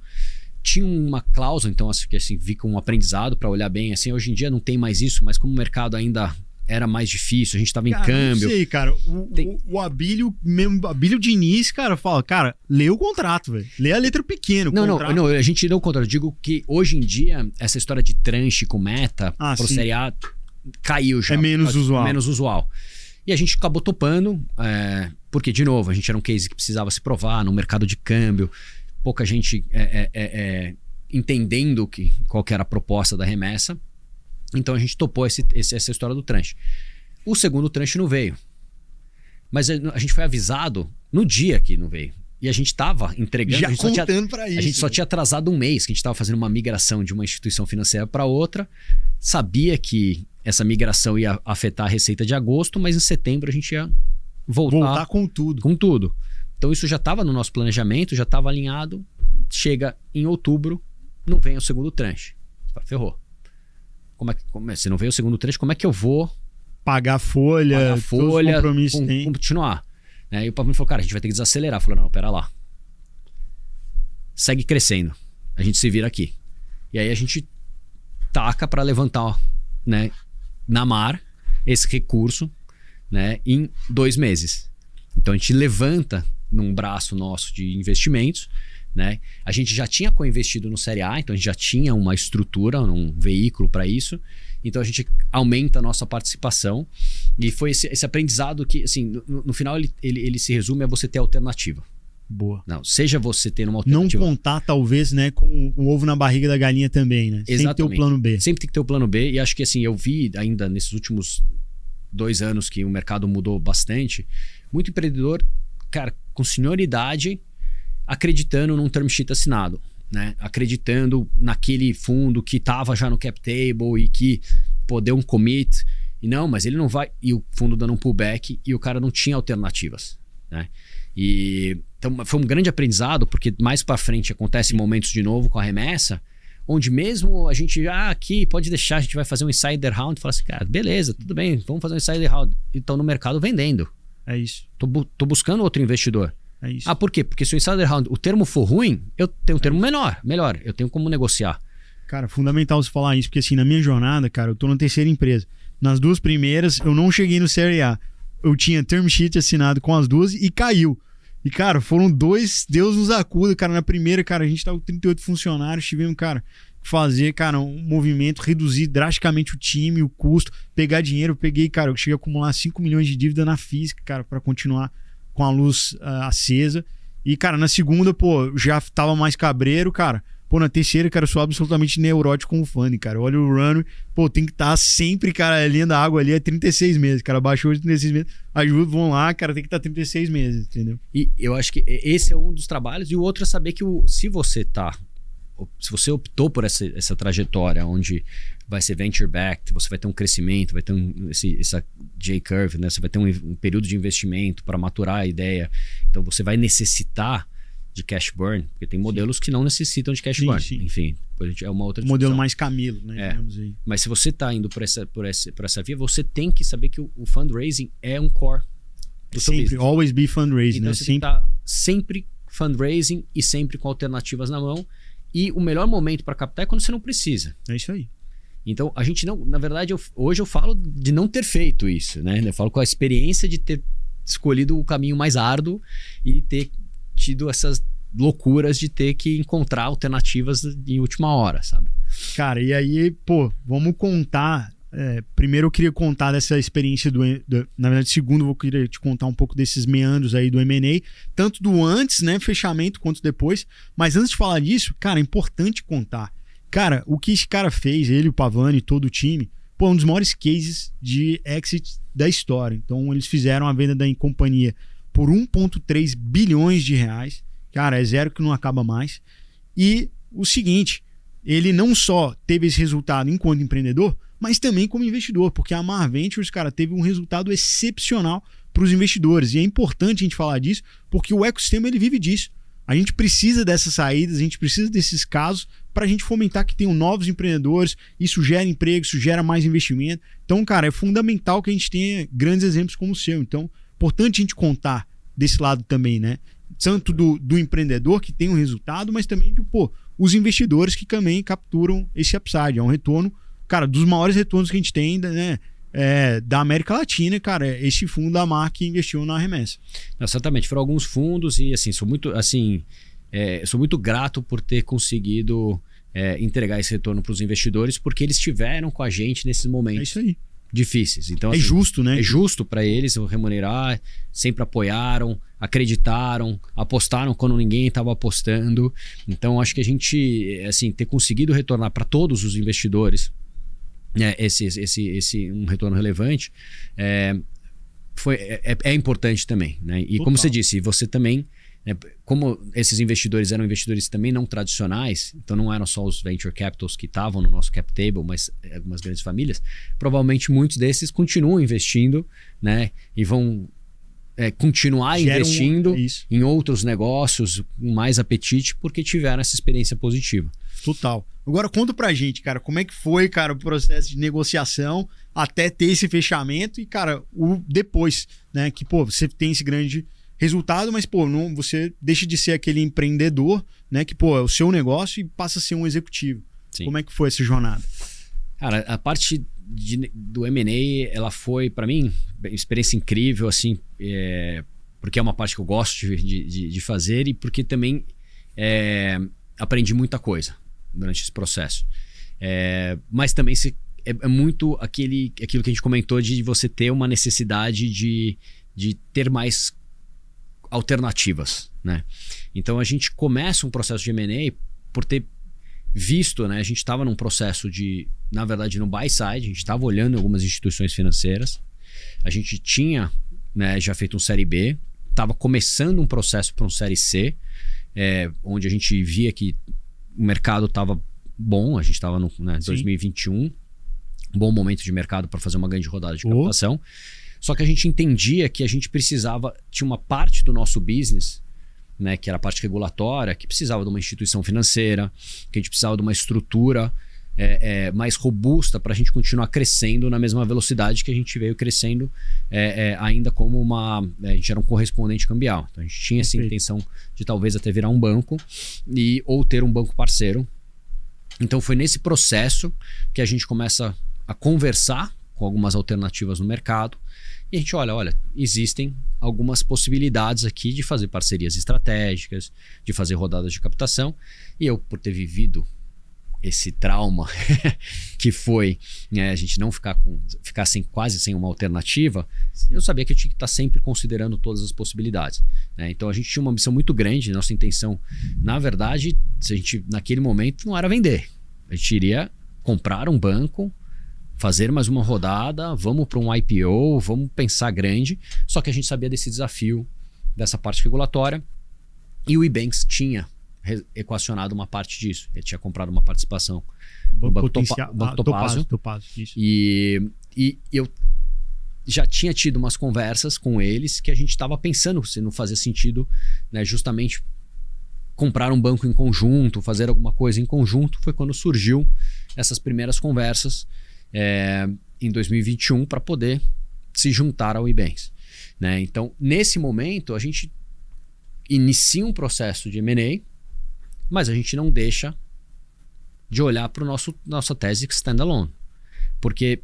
Tinha uma cláusula, então assim, fica um aprendizado para olhar bem. Assim, hoje em dia não tem mais isso, mas como o mercado ainda era mais difícil, a gente estava em câmbio. Não sei, cara. O Abílio Diniz, cara, fala, cara, lê o contrato, velho. Lê a letra pequena. Não, a gente lê o contrato. Eu digo que hoje em dia, essa história de tranche com meta pro Série A caiu já. É menos usual. E a gente acabou topando, porque, de novo, a gente era um case que precisava se provar no mercado de câmbio, pouca gente entendendo qual que era a proposta da remessa. Então a gente topou essa história do tranche. O segundo tranche não veio. Mas a gente foi avisado no dia que não veio. E a gente estava entregando... Já contando para isso. A gente só tinha atrasado um mês, que a gente estava fazendo uma migração de uma instituição financeira para outra. Sabia que essa migração ia afetar a receita de agosto, mas em setembro a gente ia voltar com tudo. Com tudo. Então isso já estava no nosso planejamento, já estava alinhado. Chega em outubro, não vem o segundo tranche. Ferrou. Se não veio o segundo tranche, como é que eu vou pagar folha, continuar? E o Pablo falou, cara, a gente vai ter que desacelerar. Falou, não, pera lá. Segue crescendo. a gente se vira aqui. E aí a gente taca para levantar, né, na mar esse recurso, né, em 2 meses. Então a gente levanta num braço nosso de investimentos, né? A gente já tinha co-investido no Série A, então a gente já tinha uma estrutura, um veículo para isso. Então a gente aumenta a nossa participação. E foi esse aprendizado que, assim, no final ele se resume a você ter alternativa. Boa. Não, seja você tendo uma Não alternativa. contar, talvez, né, com o ovo na barriga da galinha também, né? Exatamente. Sempre ter o plano B. Sempre tem que ter o plano B. E acho que, assim, eu vi ainda nesses últimos 2 anos que o mercado mudou bastante. Muito empreendedor, cara, com senioridade, acreditando num term sheet assinado, né? Acreditando naquele fundo que estava já no cap table e que deu um commit. E não, mas ele não vai... E o fundo dando um pullback e o cara não tinha alternativas, né? Então foi um grande aprendizado, porque mais para frente acontece momentos de novo com a remessa, onde mesmo a gente, aqui pode deixar, a gente vai fazer um insider round, fala assim, cara, beleza, tudo bem, vamos fazer um insider round. E estão no mercado vendendo. É isso. Tô buscando outro investidor. É isso. Por quê? Porque se o insider round, o termo for ruim, eu tenho um termo melhor, eu tenho como negociar. Cara, fundamental você falar isso, porque assim, na minha jornada, cara, eu tô na terceira empresa. Nas 2 primeiras, eu não cheguei no Série A. Eu tinha term sheet assinado com as 2 e caiu. E, cara, foram 2, Deus nos acuda, cara. Na primeira, cara, a gente tava com 38 funcionários, tivemos, cara, fazer, cara, um movimento, reduzir drasticamente o time, o custo, pegar dinheiro. Eu peguei, cara, eu cheguei a acumular 5 milhões de dívida na física, cara, pra continuar com a luz acesa. E, cara, na segunda, já tava mais cabreiro, cara. Na terceira, cara, eu sou absolutamente neurótico com o funding, cara. Olha o runway, tem que estar sempre, cara, a linha da água ali é 36 meses, cara. Baixou de 36 meses, ajuda, vão lá, cara, tem que estar 36 meses, entendeu? E eu acho que esse é um dos trabalhos, e o outro é saber que se você optou por essa trajetória onde vai ser venture backed, você vai ter um crescimento, vai ter essa J-curve, né? Você vai ter um período de investimento para maturar a ideia. Então você vai necessitar de cash burn, porque tem modelos que não necessitam de cash burn. Sim. Enfim, é uma outra discussão. Modelo mais Camilo, né? Aí. Mas se você está indo por essa via, você tem que saber que o fundraising é um core do seu business. Always be fundraising, então, né? Você tem que estar sempre fundraising e sempre com alternativas na mão. E o melhor momento para captar é quando você não precisa. É isso aí. Então, a gente não... Na verdade, hoje eu falo de não ter feito isso, né? Eu falo com a experiência de ter escolhido o caminho mais árduo e ter tido essas loucuras de ter que encontrar alternativas em última hora, sabe? Cara, e aí, vamos contar... primeiro eu queria contar dessa experiência na verdade, segundo eu queria te contar um pouco desses meandros aí do M&A, tanto do antes, né, fechamento, quanto depois. Mas antes de falar disso, cara, é importante contar. Cara, o que esse cara fez, ele, o Pavani e todo o time, é um dos maiores cases de exit da história. Então, eles fizeram a venda da companhia por 1,3 bilhões de reais. Cara, é zero que não acaba mais. E o seguinte, ele não só teve esse resultado enquanto empreendedor, mas também como investidor, porque a Mar Ventures, cara, teve um resultado excepcional para os investidores. E é importante a gente falar disso, porque o ecossistema ele vive disso. A gente precisa dessas saídas, a gente precisa desses casos para a gente fomentar que tenham novos empreendedores. Isso gera emprego, isso gera mais investimento. Então, cara, é fundamental que a gente tenha grandes exemplos como o seu. Então, importante a gente contar desse lado também, né? Tanto do empreendedor que tem um resultado, mas também de, os investidores que também capturam esse upside. É um retorno, cara, dos maiores retornos que a gente tem, né? Da América Latina, cara, esse fundo da Mar que investiu na remessa. Exatamente, foram alguns fundos e assim, sou muito grato por ter conseguido entregar esse retorno para os investidores, porque eles estiveram com a gente nesses momentos. É isso aí. Difíceis. Então, é assim, justo, né? É justo para eles remunerar, sempre apoiaram, acreditaram, apostaram quando ninguém estava apostando. Então, acho que a gente, assim, ter conseguido retornar para todos os investidores esse um retorno relevante é importante também, né? E Total. como você disse, você também, né, como esses investidores eram investidores também não tradicionais, então não eram só os venture capitals que estavam no nosso cap table, mas algumas grandes famílias, provavelmente muitos desses continuam investindo, né? E vão continuar investindo em outros negócios com mais apetite porque tiveram essa experiência positiva. Total. Agora conta pra gente, cara, como é que foi, cara, o processo de negociação até ter esse fechamento e, cara, o depois, né? Que, você tem esse grande resultado, mas, pô, não, você deixa de ser aquele empreendedor, né? Que, pô, é o seu negócio e passa a ser um executivo. Sim. Como é que foi essa jornada? Cara, a parte do M&A, ela foi, para mim, experiência incrível, assim, porque é uma parte que eu gosto de fazer e porque também aprendi muita coisa durante esse processo. Mas também é muito aquilo que a gente comentou de você ter uma necessidade de ter mais alternativas, né? Então a gente começa um processo de M&A por ter visto, né? A gente estava num processo na verdade, no buy side, a gente estava olhando algumas instituições financeiras, a gente tinha, né, já feito um série B, estava começando um processo para um série C, onde a gente via que o mercado estava bom, a gente estava no 2021, bom momento de mercado para fazer uma grande rodada de captação. Só que a gente entendia que a gente precisava, tinha uma parte do nosso business, né, que era a parte regulatória, que precisava de uma instituição financeira, que a gente precisava de uma estrutura mais robusta para a gente continuar crescendo na mesma velocidade que a gente veio crescendo, ainda como a gente era um correspondente cambial. Então a gente tinha essa intenção de talvez até virar um banco ou ter um banco parceiro. Então foi nesse processo que a gente começa a conversar com algumas alternativas no mercado e a gente olha, existem algumas possibilidades aqui de fazer parcerias estratégicas, de fazer rodadas de captação, e eu, por ter vivido esse trauma que foi, né, a gente não ficar quase sem uma alternativa, eu sabia que eu tinha que estar sempre considerando todas as possibilidades, né? Então a gente tinha uma missão muito grande, nossa intenção, na verdade, se a gente naquele momento não era vender, a gente iria comprar um banco, fazer mais uma rodada, vamos para um IPO, vamos pensar grande, só que a gente sabia desse desafio, dessa parte regulatória, e o Ebanks tinha equacionado uma parte disso. Ele tinha comprado uma participação no Banco Topazio. Isso. E eu já tinha tido umas conversas com eles que a gente estava pensando se não fazia sentido, né, justamente comprar um banco em conjunto, fazer alguma coisa em conjunto. Foi quando surgiu essas primeiras conversas em 2021 para poder se juntar ao Ebanks, né? Então, nesse momento, a gente inicia um processo de M&A, mas a gente não deixa de olhar para nossa tese standalone. Porque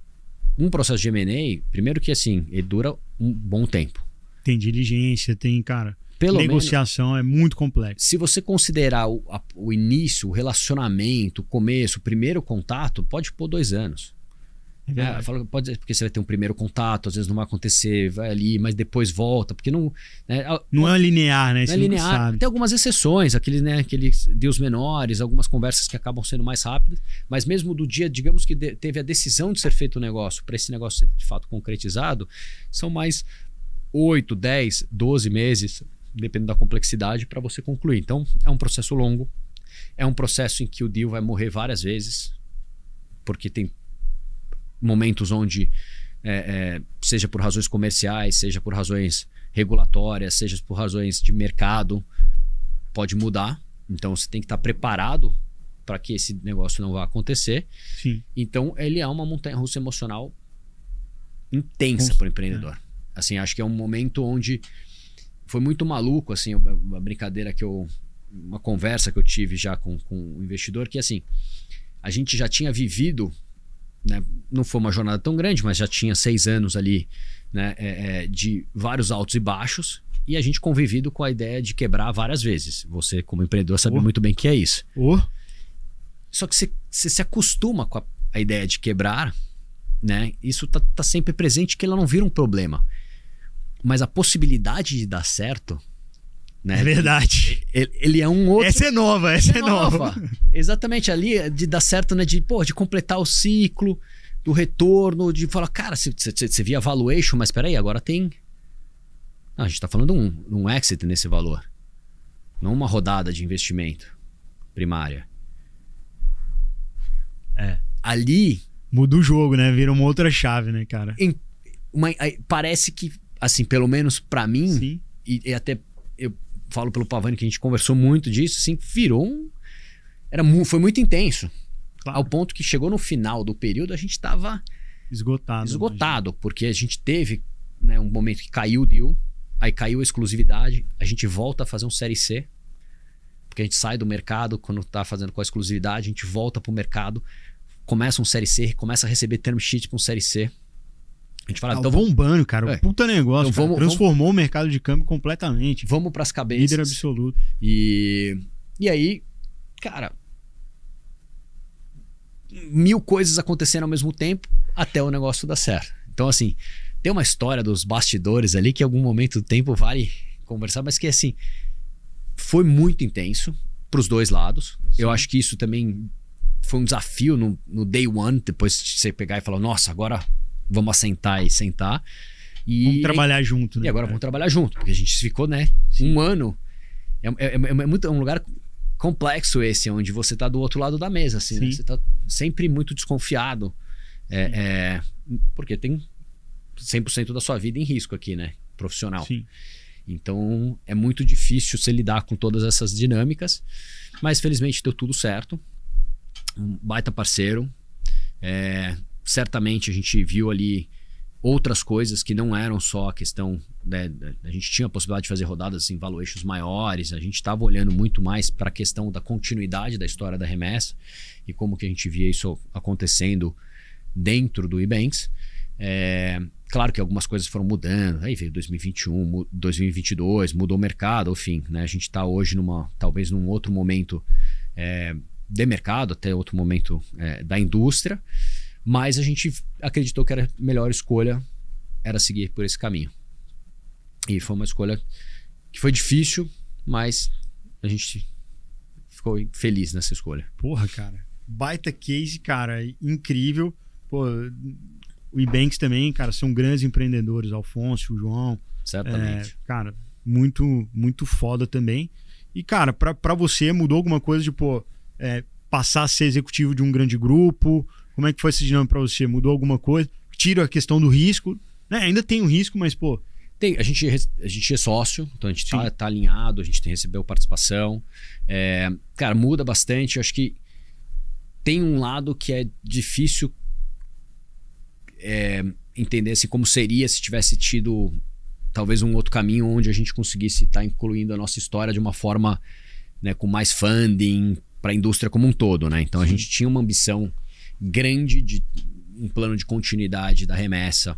um processo de M&A, primeiro que assim, ele dura um bom tempo. Tem diligência, tem, cara, negociação, é muito complexo. Se você considerar o início, o relacionamento, o começo, o primeiro contato, pode pôr 2 anos. Pode dizer, porque você vai ter um primeiro contato, às vezes não vai acontecer, vai ali, mas depois volta, porque não... Né, não é linear, né? Não é linear. Tem algumas exceções, aqueles deals menores, algumas conversas que acabam sendo mais rápidas, mas mesmo do dia, digamos que teve a decisão de ser feito o negócio, para esse negócio ser de fato concretizado, são mais 8, 10, 12 meses, dependendo da complexidade, para você concluir. Então, é um processo longo, é um processo em que o deal vai morrer várias vezes, porque tem momentos onde, seja por razões comerciais, seja por razões regulatórias, seja por razões de mercado, pode mudar. Então você tem que estar preparado para que esse negócio não vá acontecer. Sim. Então ele é uma montanha-russa emocional intensa para o empreendedor. Assim, acho que é um momento onde foi muito maluco, assim, uma brincadeira uma conversa que eu tive já com o investidor, que assim, a gente já tinha vivido, né, não foi uma jornada tão grande, mas já tinha 6 anos ali, né, de vários altos e baixos, e a gente convivido com a ideia de quebrar várias vezes. Você, como empreendedor, sabe muito bem que é isso. Só que você se acostuma com a ideia de quebrar, né? Isso tá sempre presente, que ela não vira um problema. Mas a possibilidade de dar certo, né? É verdade. Ele é um outro... Essa é nova. Exatamente, ali de dar certo, né? De completar o ciclo do retorno, de falar, cara, você via valuation, mas peraí, agora tem... Não, a gente tá falando de um exit nesse valor. Não uma rodada de investimento primária. Ali... Muda o jogo, né? Vira uma outra chave, né, cara? Parece que, assim, pelo menos pra mim, sim, e até eu falo pelo Pavani que a gente conversou muito disso, assim, virou foi muito intenso. Claro. Ao ponto que chegou no final do período, a gente estava esgotado, porque a gente teve, né, um momento que caiu o deal, aí caiu a exclusividade, a gente volta a fazer um Série C, porque a gente sai do mercado quando tá fazendo com a exclusividade, a gente volta pro mercado, começa um Série C, começa a receber term sheet para um Série C. A gente fala, então bombando, cara. Puta negócio, então cara. Transformou o mercado de câmbio completamente. Vamos pras cabeças. Líder absoluto. E aí, cara, 1000 coisas acontecendo ao mesmo tempo até o negócio dar certo. Então, assim, tem uma história dos bastidores ali que em algum momento do tempo vale conversar, mas que, assim, foi muito intenso pros dois lados. Sim. Eu acho que isso também foi um desafio no day one, depois de você pegar e falar, nossa, agora vamos assentar e sentar. Vamos trabalhar junto, né? E agora vamos trabalhar junto, porque a gente ficou, né, um ano. É um lugar complexo esse, onde você tá do outro lado da mesa, assim, né? Você tá sempre muito desconfiado. Porque tem 100% da sua vida em risco aqui, né? Profissional. Sim. Então, é muito difícil você lidar com todas essas dinâmicas. Mas, felizmente, deu tudo certo. Um baita parceiro. Certamente, a gente viu ali outras coisas que não eram só a questão, né, a gente tinha a possibilidade de fazer rodadas em valuations maiores, a gente estava olhando muito mais para a questão da continuidade da história da remessa e como que a gente via isso acontecendo dentro do Ebanks. Claro que algumas coisas foram mudando, aí veio 2021, 2022, mudou o mercado, enfim, né, a gente está hoje talvez num outro momento de mercado, até outro momento da indústria. Mas a gente acreditou que a melhor escolha era seguir por esse caminho. E foi uma escolha que foi difícil, mas a gente ficou feliz nessa escolha. Porra, cara. Baita case, cara. Incrível. Pô, o Ebanks também, cara, são grandes empreendedores. Alfonso, o João. Certamente. Cara, muito, muito foda também. E, cara, pra você mudou alguma coisa de, passar a ser executivo de um grande grupo? Como é que foi esse dinâmico pra você? Mudou alguma coisa? Tira a questão do risco. Né? Ainda tem um risco, mas, pô... A gente é sócio, então a gente tá alinhado, a gente recebeu participação. Cara, muda bastante. Eu acho que tem um lado que é difícil entender assim, como seria se tivesse tido talvez um outro caminho onde a gente conseguisse estar incluindo a nossa história de uma forma, né, com mais funding para a indústria como um todo, né? Então a gente tinha uma ambição grande de um plano de continuidade da remessa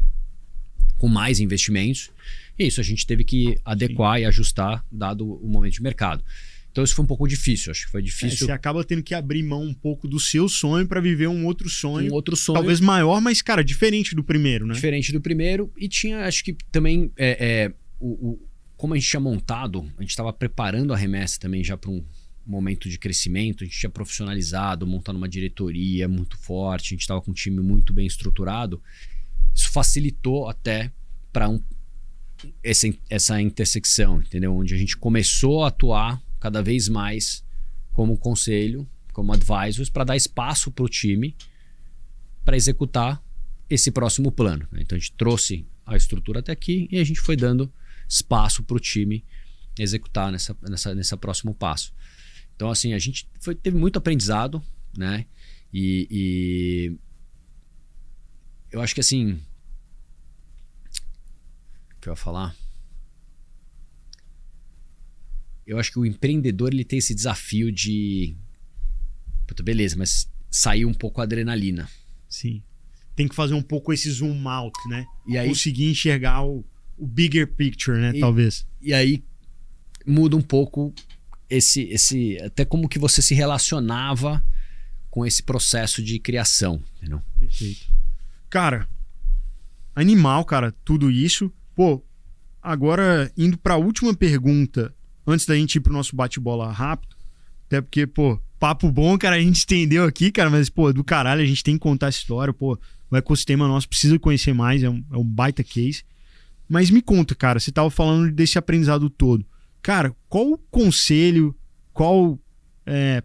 com mais investimentos, e isso a gente teve que adequar e ajustar dado o momento de mercado. Então isso foi um pouco difícil, acho que foi difícil. Você acaba tendo que abrir mão um pouco do seu sonho para viver um outro sonho. Talvez maior, mas, cara, diferente do primeiro, né? Diferente do primeiro, e tinha, acho que também, como a gente tinha montado, a gente estava preparando a remessa também já para um momento de crescimento, a gente tinha profissionalizado, montando uma diretoria muito forte, a gente estava com um time muito bem estruturado. Isso facilitou até para essa intersecção, entendeu? Onde a gente começou a atuar cada vez mais como conselho, como advisors, para dar espaço para o time para executar esse próximo plano. Então a gente trouxe a estrutura até aqui e a gente foi dando espaço para o time executar nessa próximo passo. Então, assim, a gente teve muito aprendizado, né? E eu acho que, assim... O que eu ia falar? Eu acho que o empreendedor, ele tem esse desafio de... Puta, beleza, mas sair um pouco a adrenalina. Sim. Tem que fazer um pouco esse zoom out, né? E aí, conseguir enxergar o bigger picture, né? Talvez. E aí muda um pouco... até como que você se relacionava com esse processo de criação, entendeu? Perfeito. Cara, animal, cara, tudo isso. Pô, agora indo para a última pergunta, antes da gente ir pro nosso bate-bola rápido, até porque, pô, papo bom, cara, a gente estendeu aqui, cara, mas, pô, do caralho, a gente tem que contar essa história, pô, o ecossistema nosso precisa conhecer mais, é um baita case. Mas me conta, cara, você tava falando desse aprendizado todo. Cara, qual conselho, qual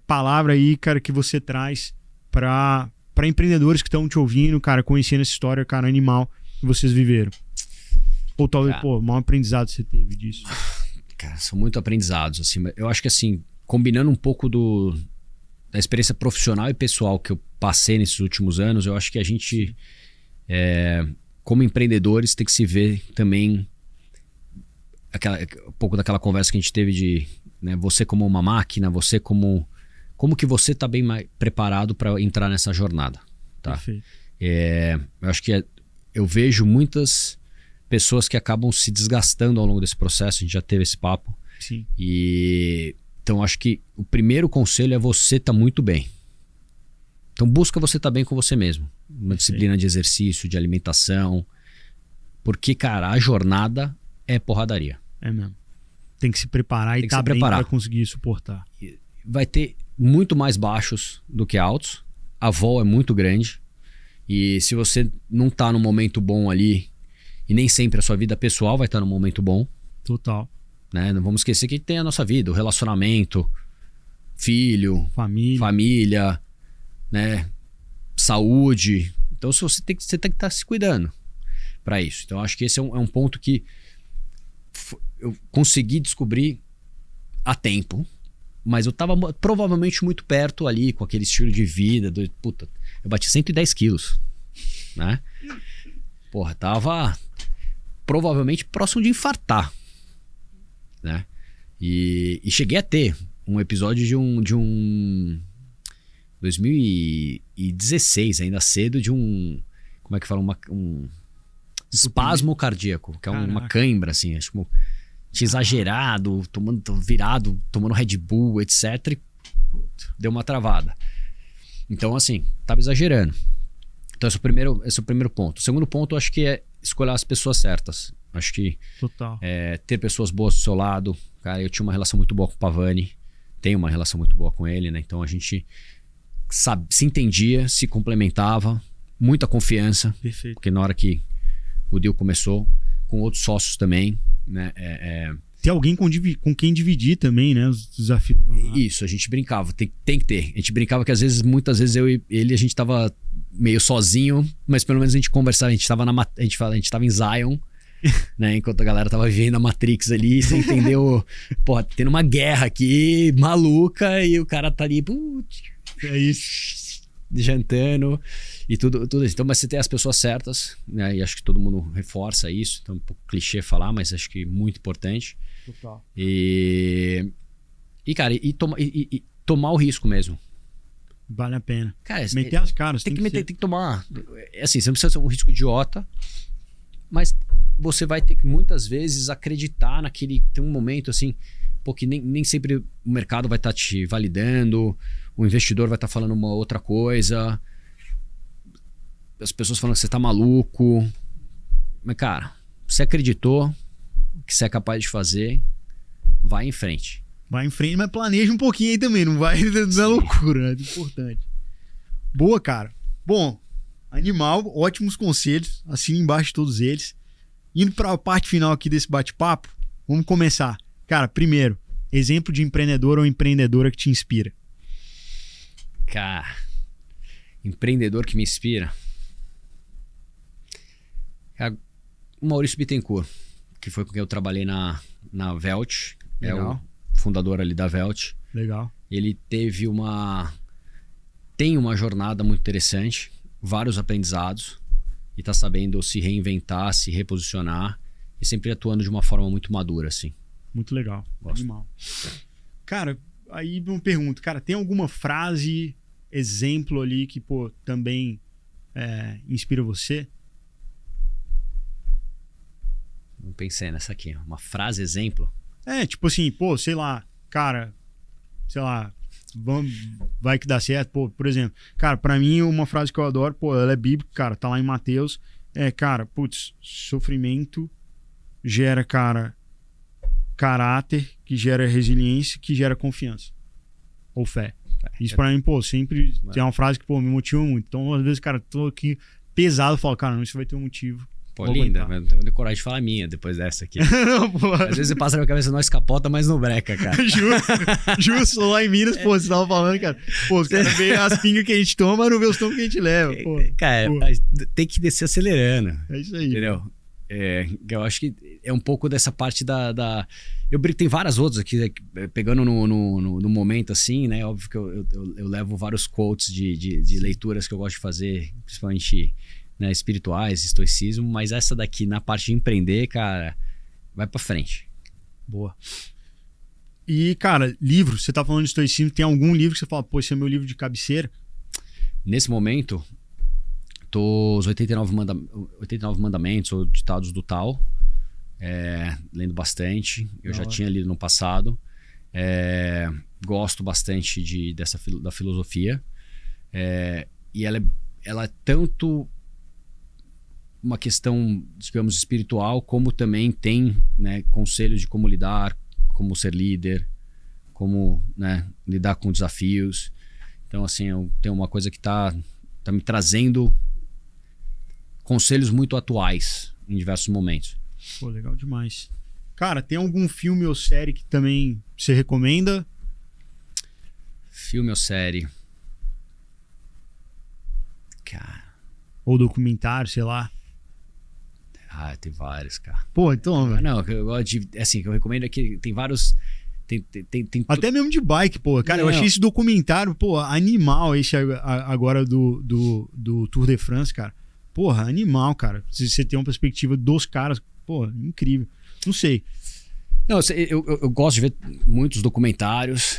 palavra aí, cara, que você traz para empreendedores que estão te ouvindo, cara, conhecendo essa história, cara, animal que vocês viveram? Ou talvez, pô, mau aprendizado você teve disso? Cara, são muito aprendizados, assim. Eu acho que, assim, combinando um pouco da experiência profissional e pessoal que eu passei nesses últimos anos, eu acho que a gente, como empreendedores, tem que se ver também... um pouco daquela conversa que a gente teve de, né, você como uma máquina, você como que você tá bem mais preparado para entrar nessa jornada, tá? Perfeito. Eu acho que eu vejo muitas pessoas que acabam se desgastando ao longo desse processo, a gente já teve esse papo. Sim. Então acho que o primeiro conselho é você estar muito bem. Então busca você estar bem com você mesmo. Uma disciplina de exercício, de alimentação. Porque, cara, a jornada é porradaria. É mesmo. Tem que se preparar e estar bem para conseguir suportar. Vai ter muito mais baixos do que altos. A vol é muito grande. E se você não tá num momento bom ali, e nem sempre a sua vida pessoal vai estar num momento bom. Total. Né? Não vamos esquecer que tem a nossa vida, o relacionamento, filho, família, né? Saúde. Então você tem que estar se cuidando para isso. Então acho que esse é um ponto que eu consegui descobrir a tempo, mas eu tava provavelmente muito perto ali com aquele estilo de vida. Eu bati 110 quilos, né? Porra, tava provavelmente próximo de infartar, né? E cheguei a ter um episódio de um 2016, ainda cedo, de um, como é que fala, um espasmo cardíaco, que é uma cãibra, assim, acho que tinha exagerado, tomando Red Bull, etc, e deu uma travada. Então, assim, tava exagerando. Então esse é o primeiro ponto. O segundo ponto, eu acho que é escolher as pessoas certas. Acho que ter pessoas boas do seu lado. Cara, eu tinha uma relação muito boa com o Pavani, tenho uma relação muito boa com ele, né? Então a gente se entendia, se complementava, muita confiança. Perfeito. Porque na hora que o deal começou, com outros sócios também, né? Ter alguém com quem dividir também, né? Os desafios. Isso, a gente brincava, tem que ter. A gente brincava que muitas vezes eu e ele, a gente tava meio sozinho, mas pelo menos a gente conversava, a gente tava em Zion, né? Enquanto a galera tava vivendo a Matrix ali, você entendeu? Pô, tendo uma guerra aqui, maluca, e o cara tá ali, putz, é isso, jantando e tudo isso. Então, mas você tem as pessoas certas, né? E acho que todo mundo reforça isso. Então, é um pouco clichê falar, mas acho que é muito importante. Total. E tomar o risco mesmo. Vale a pena. Cara, meter as caras. Tem que tomar. Assim, você não precisa ser um risco idiota, mas você vai ter que muitas vezes acreditar naquele. Tem um momento assim, porque nem sempre o mercado vai estar te validando, o investidor vai estar falando uma outra coisa, as pessoas falando que você tá maluco. Mas, cara, você acreditou que você é capaz de fazer, vai em frente. Vai em frente, mas planeja um pouquinho aí também, não vai na loucura, né? É importante. Boa, cara. Bom, animal, ótimos conselhos, assina embaixo todos eles. Indo para a parte final aqui desse bate-papo, vamos começar. Cara, primeiro, exemplo de empreendedor ou empreendedora que te inspira. Cara, empreendedor que me inspira. O Maurício Bittencourt, que foi com quem eu trabalhei na Velt. Legal. É o fundador ali da Velt. Legal. Ele tem uma jornada muito interessante, vários aprendizados, e tá sabendo se reinventar, se reposicionar, e sempre atuando de uma forma muito madura, assim. Muito legal. Gosto. Animal. Cara, aí eu me pergunto, cara, tem alguma frase, exemplo ali que, pô, também inspira você? Não pensei nessa aqui. Uma frase exemplo? Tipo assim, pô, sei lá, cara, vai que dá certo, pô, por exemplo, cara, pra mim uma frase que eu adoro, pô, ela é bíblica, cara, tá lá em Mateus, cara, putz, sofrimento gera, cara, caráter, que gera resiliência, que gera confiança, ou fé. Isso pra mim, pô, sempre tem uma frase que, pô, me motiva muito. Então, às vezes, cara, tô aqui pesado, eu falo, cara, não, isso vai ter um motivo. Pô, linda, mas não tenho coragem de falar a minha depois dessa aqui. Não, pô. Às vezes você passa na minha cabeça, nós capota, mas não breca, cara. Justo, lá em Minas, pô, você tava falando, cara. Pô, os caras veem as pingas que a gente toma, mas não vê os tomos que a gente leva. Pô, cara, tem que descer acelerando. É isso aí. Entendeu? Eu acho que é um pouco dessa parte da... Tem várias outras aqui, pegando no momento assim, né? Óbvio que eu levo vários quotes de leituras que eu gosto de fazer, principalmente... né, espirituais, estoicismo, mas essa daqui na parte de empreender, cara, vai pra frente. Boa. E, cara, livro, você tá falando de estoicismo, tem algum livro que você fala, pô, esse é meu livro de cabeceira? Nesse momento, tô os 89 Mandamentos ou Ditados do Tao, lendo bastante. Eu já tinha lido no passado. Gosto bastante da filosofia. E ela é tanto uma questão, digamos, espiritual, como também tem, né, conselhos de como lidar, como ser líder, como, né, lidar com desafios. Então, assim, eu tenho uma coisa que tá me trazendo conselhos muito atuais em diversos momentos. Pô, legal demais. Cara, tem algum filme ou série que também você recomenda? Filme ou série? Cara... Ou documentário, sei lá. Tem vários, cara. Pô, então, velho. Não, eu gosto de... Assim, que eu recomendo é que tem vários... Tem Até mesmo de bike, pô. Cara, eu achei esse documentário, pô, animal, esse agora do Tour de France, cara. Porra, animal, cara. Se você tem uma perspectiva dos caras, pô, incrível. Não sei. Não, eu gosto de ver muitos documentários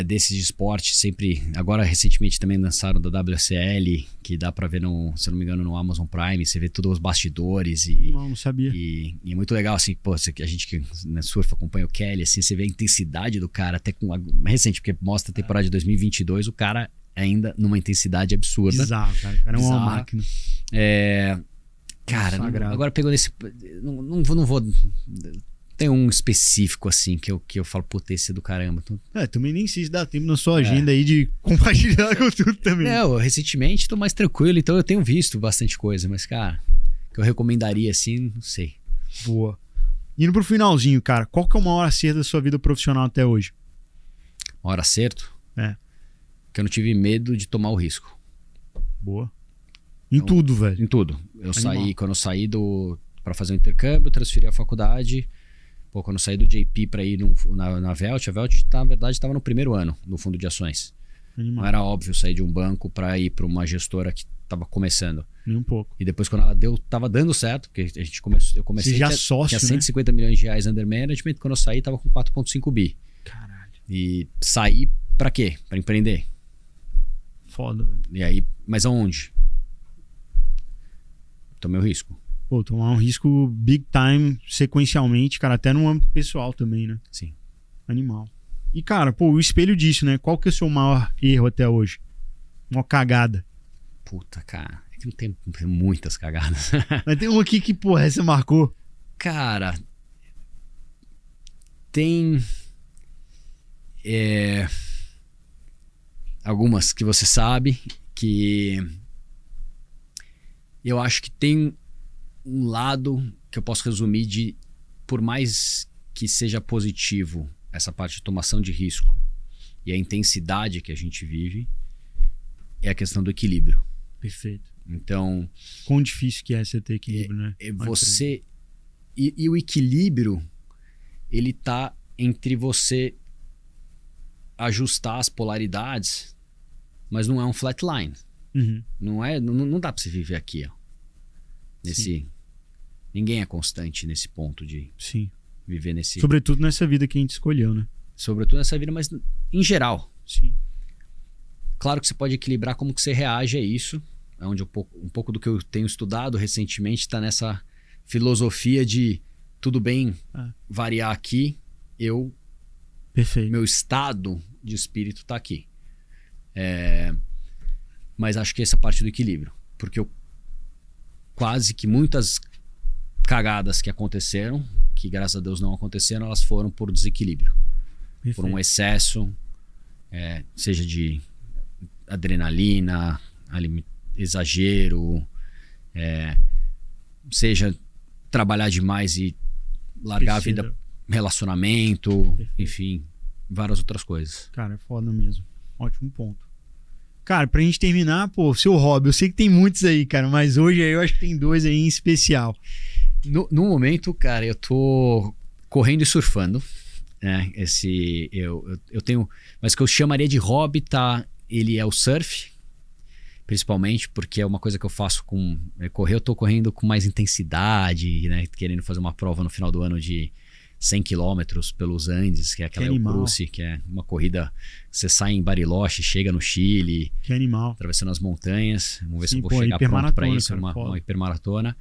desses de esporte, sempre. Agora, recentemente, também lançaram da WSL, que dá pra ver, se eu não me engano, no Amazon Prime. Você vê todos os bastidores. Não sabia. E é muito legal, assim, pô, a gente que na surf acompanha o Kelly, assim, você vê a intensidade do cara, até com recente, porque mostra a temporada de 2022, o cara ainda numa intensidade absurda. Bizarro, cara. O cara é uma máquina. Cara, agora pegou nesse. Não vou. Tem um específico, assim, que eu falo, puta, esse é do caramba. Também nem sei se dá tempo na sua agenda aí de compartilhar com tudo também. Eu recentemente tô mais tranquilo, então eu tenho visto bastante coisa, mas, cara, que eu recomendaria, assim, não sei. Boa. Indo pro finalzinho, cara, qual que é o maior acerto da sua vida profissional até hoje? Maior acerto? Que eu não tive medo de tomar o risco. Boa. Em tudo, velho. Em tudo. Quando eu saí pra fazer o intercâmbio, transferi a faculdade. Pô, quando eu saí do JP pra ir na Velt, a Velt, na verdade, estava no primeiro ano no fundo de ações. Animal. Não era óbvio sair de um banco pra ir pra uma gestora que tava começando. Nem um pouco. E depois, quando ela tava dando certo, porque eu comecei... Você já sócio, tinha 150 milhões de reais under management, quando eu saí, tava com 4,5 bi. Caralho. E saí pra quê? Pra empreender. Foda, velho. E aí, mas aonde? Tomei o risco. Pô, tomar um risco big time sequencialmente, cara, até no âmbito pessoal também, né? Sim. Animal. E, cara, pô, o espelho disso, né? Qual que é o seu maior erro até hoje? Uma cagada. Puta, cara, é que não tem muitas cagadas. Mas tem uma aqui que, pô, essa marcou. Cara, tem algumas que você sabe que eu acho que tem um lado que eu posso resumir de, por mais que seja positivo essa parte de tomação de risco e a intensidade que a gente vive, é a questão do equilíbrio. Perfeito. Então, quão difícil que é você ter equilíbrio, né? Você e o equilíbrio, ele tá entre você ajustar as polaridades, mas não é um flatline. Uhum. Não dá pra você viver aqui, ó. Ninguém é constante nesse ponto de viver nesse... Sobretudo nessa vida que a gente escolheu, né? Sobretudo nessa vida, mas em geral. Sim. Claro que você pode equilibrar como que você reage a isso. É onde um pouco do que eu tenho estudado recentemente está nessa filosofia de tudo bem variar aqui, Perfeito. Meu estado de espírito está aqui. Mas acho que essa parte do equilíbrio. Porque eu quase que muitas cagadas que aconteceram, que graças a Deus não aconteceram, elas foram por desequilíbrio. Perfeito. Por um excesso, seja de adrenalina, exagero, seja trabalhar demais e largar a vida, relacionamento, enfim, várias outras coisas. Cara, é foda mesmo. Ótimo ponto. Cara, pra gente terminar, pô, seu hobby, eu sei que tem muitos aí, cara, mas hoje eu acho que tem dois aí em especial. No momento, cara, eu tô correndo e surfando, né? Eu tenho, mas o que eu chamaria de hobby, ele é o surf, principalmente porque é uma coisa que eu faço correr, eu tô correndo com mais intensidade, né? Querendo fazer uma prova no final do ano de 100 quilômetros pelos Andes, que é aquela El Cruce, que é uma corrida, você sai em Bariloche, chega no Chile, que animal, atravessando as montanhas. Vamos ver se eu vou pô, chegar pronto para isso, cara, uma hipermaratona.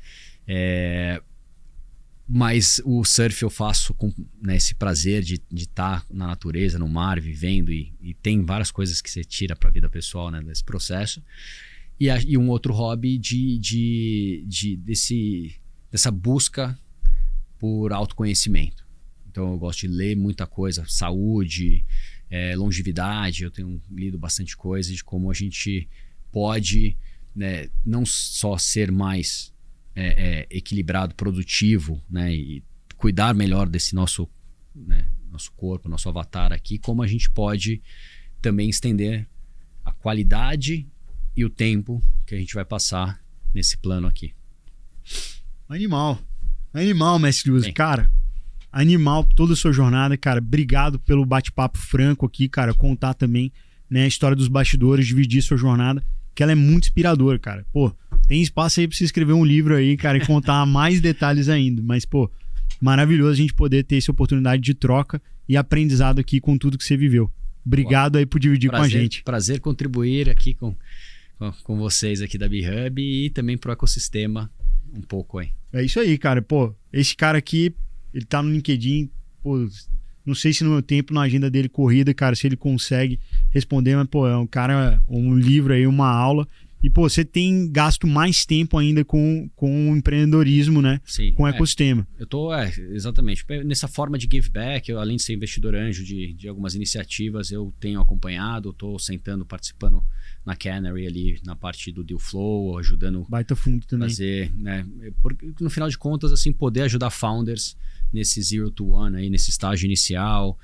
Mas o surf eu faço com, né, esse prazer de estar na natureza, no mar, vivendo, e tem várias coisas que você tira para a vida pessoal, né, desse processo. E um outro hobby dessa busca por autoconhecimento. Então eu gosto de ler muita coisa, saúde, longevidade. Eu tenho lido bastante coisa de como a gente pode, né, não só ser mais equilibrado, produtivo, né, e cuidar melhor desse nosso corpo, nosso avatar aqui, como a gente pode também estender a qualidade e o tempo que a gente vai passar nesse plano aqui. Animal, mestre Luz, cara, animal toda a sua jornada, cara. Obrigado pelo bate-papo franco aqui, cara, contar também, né, a história dos bastidores, dividir sua jornada, que ela é muito inspiradora, cara. Pô, tem espaço aí pra você escrever um livro aí, cara, e contar mais detalhes ainda. Mas, pô, maravilhoso a gente poder ter essa oportunidade de troca e aprendizado aqui com tudo que você viveu. Obrigado aí por dividir com a gente. Prazer contribuir aqui com vocês aqui da B-Hub e também pro ecossistema um pouco aí. É isso aí, cara. Pô, esse cara aqui, ele tá no LinkedIn, pô, não sei se no meu tempo, na agenda dele corrida, cara, se ele consegue responder, mas, pô, é um cara, um livro aí, uma aula. E, pô, você tem gasto mais tempo ainda com o empreendedorismo, né? Sim, com o ecossistema. Eu tô, exatamente. Nessa forma de give back, eu, além de ser investidor anjo de algumas iniciativas, eu tenho acompanhado, estou sentando, participando na Canary ali, na parte do deal flow, ajudando baita fundo também. Fazer, né? Porque, no final de contas, assim, poder ajudar founders nesse 0 to 1 aí, nesse estágio inicial,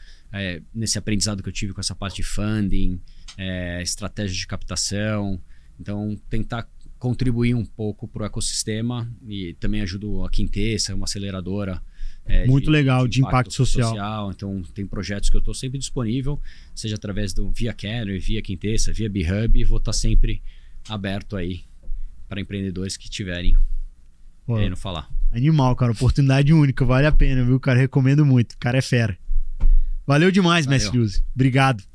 nesse aprendizado que eu tive com essa parte de funding, estratégia de captação. Então, tentar contribuir um pouco para o ecossistema, e também ajudo a Quintessa, uma aceleradora muito legal, de impacto social. Então, tem projetos que eu estou sempre disponível, seja através do via Canary, via Quintessa, via B-Hub, vou estar sempre aberto aí para empreendedores que tiverem querendo falar. Animal, cara, oportunidade única, vale a pena, viu, cara? Recomendo muito, o cara é fera. Valeu demais, Mestre Luz. Obrigado.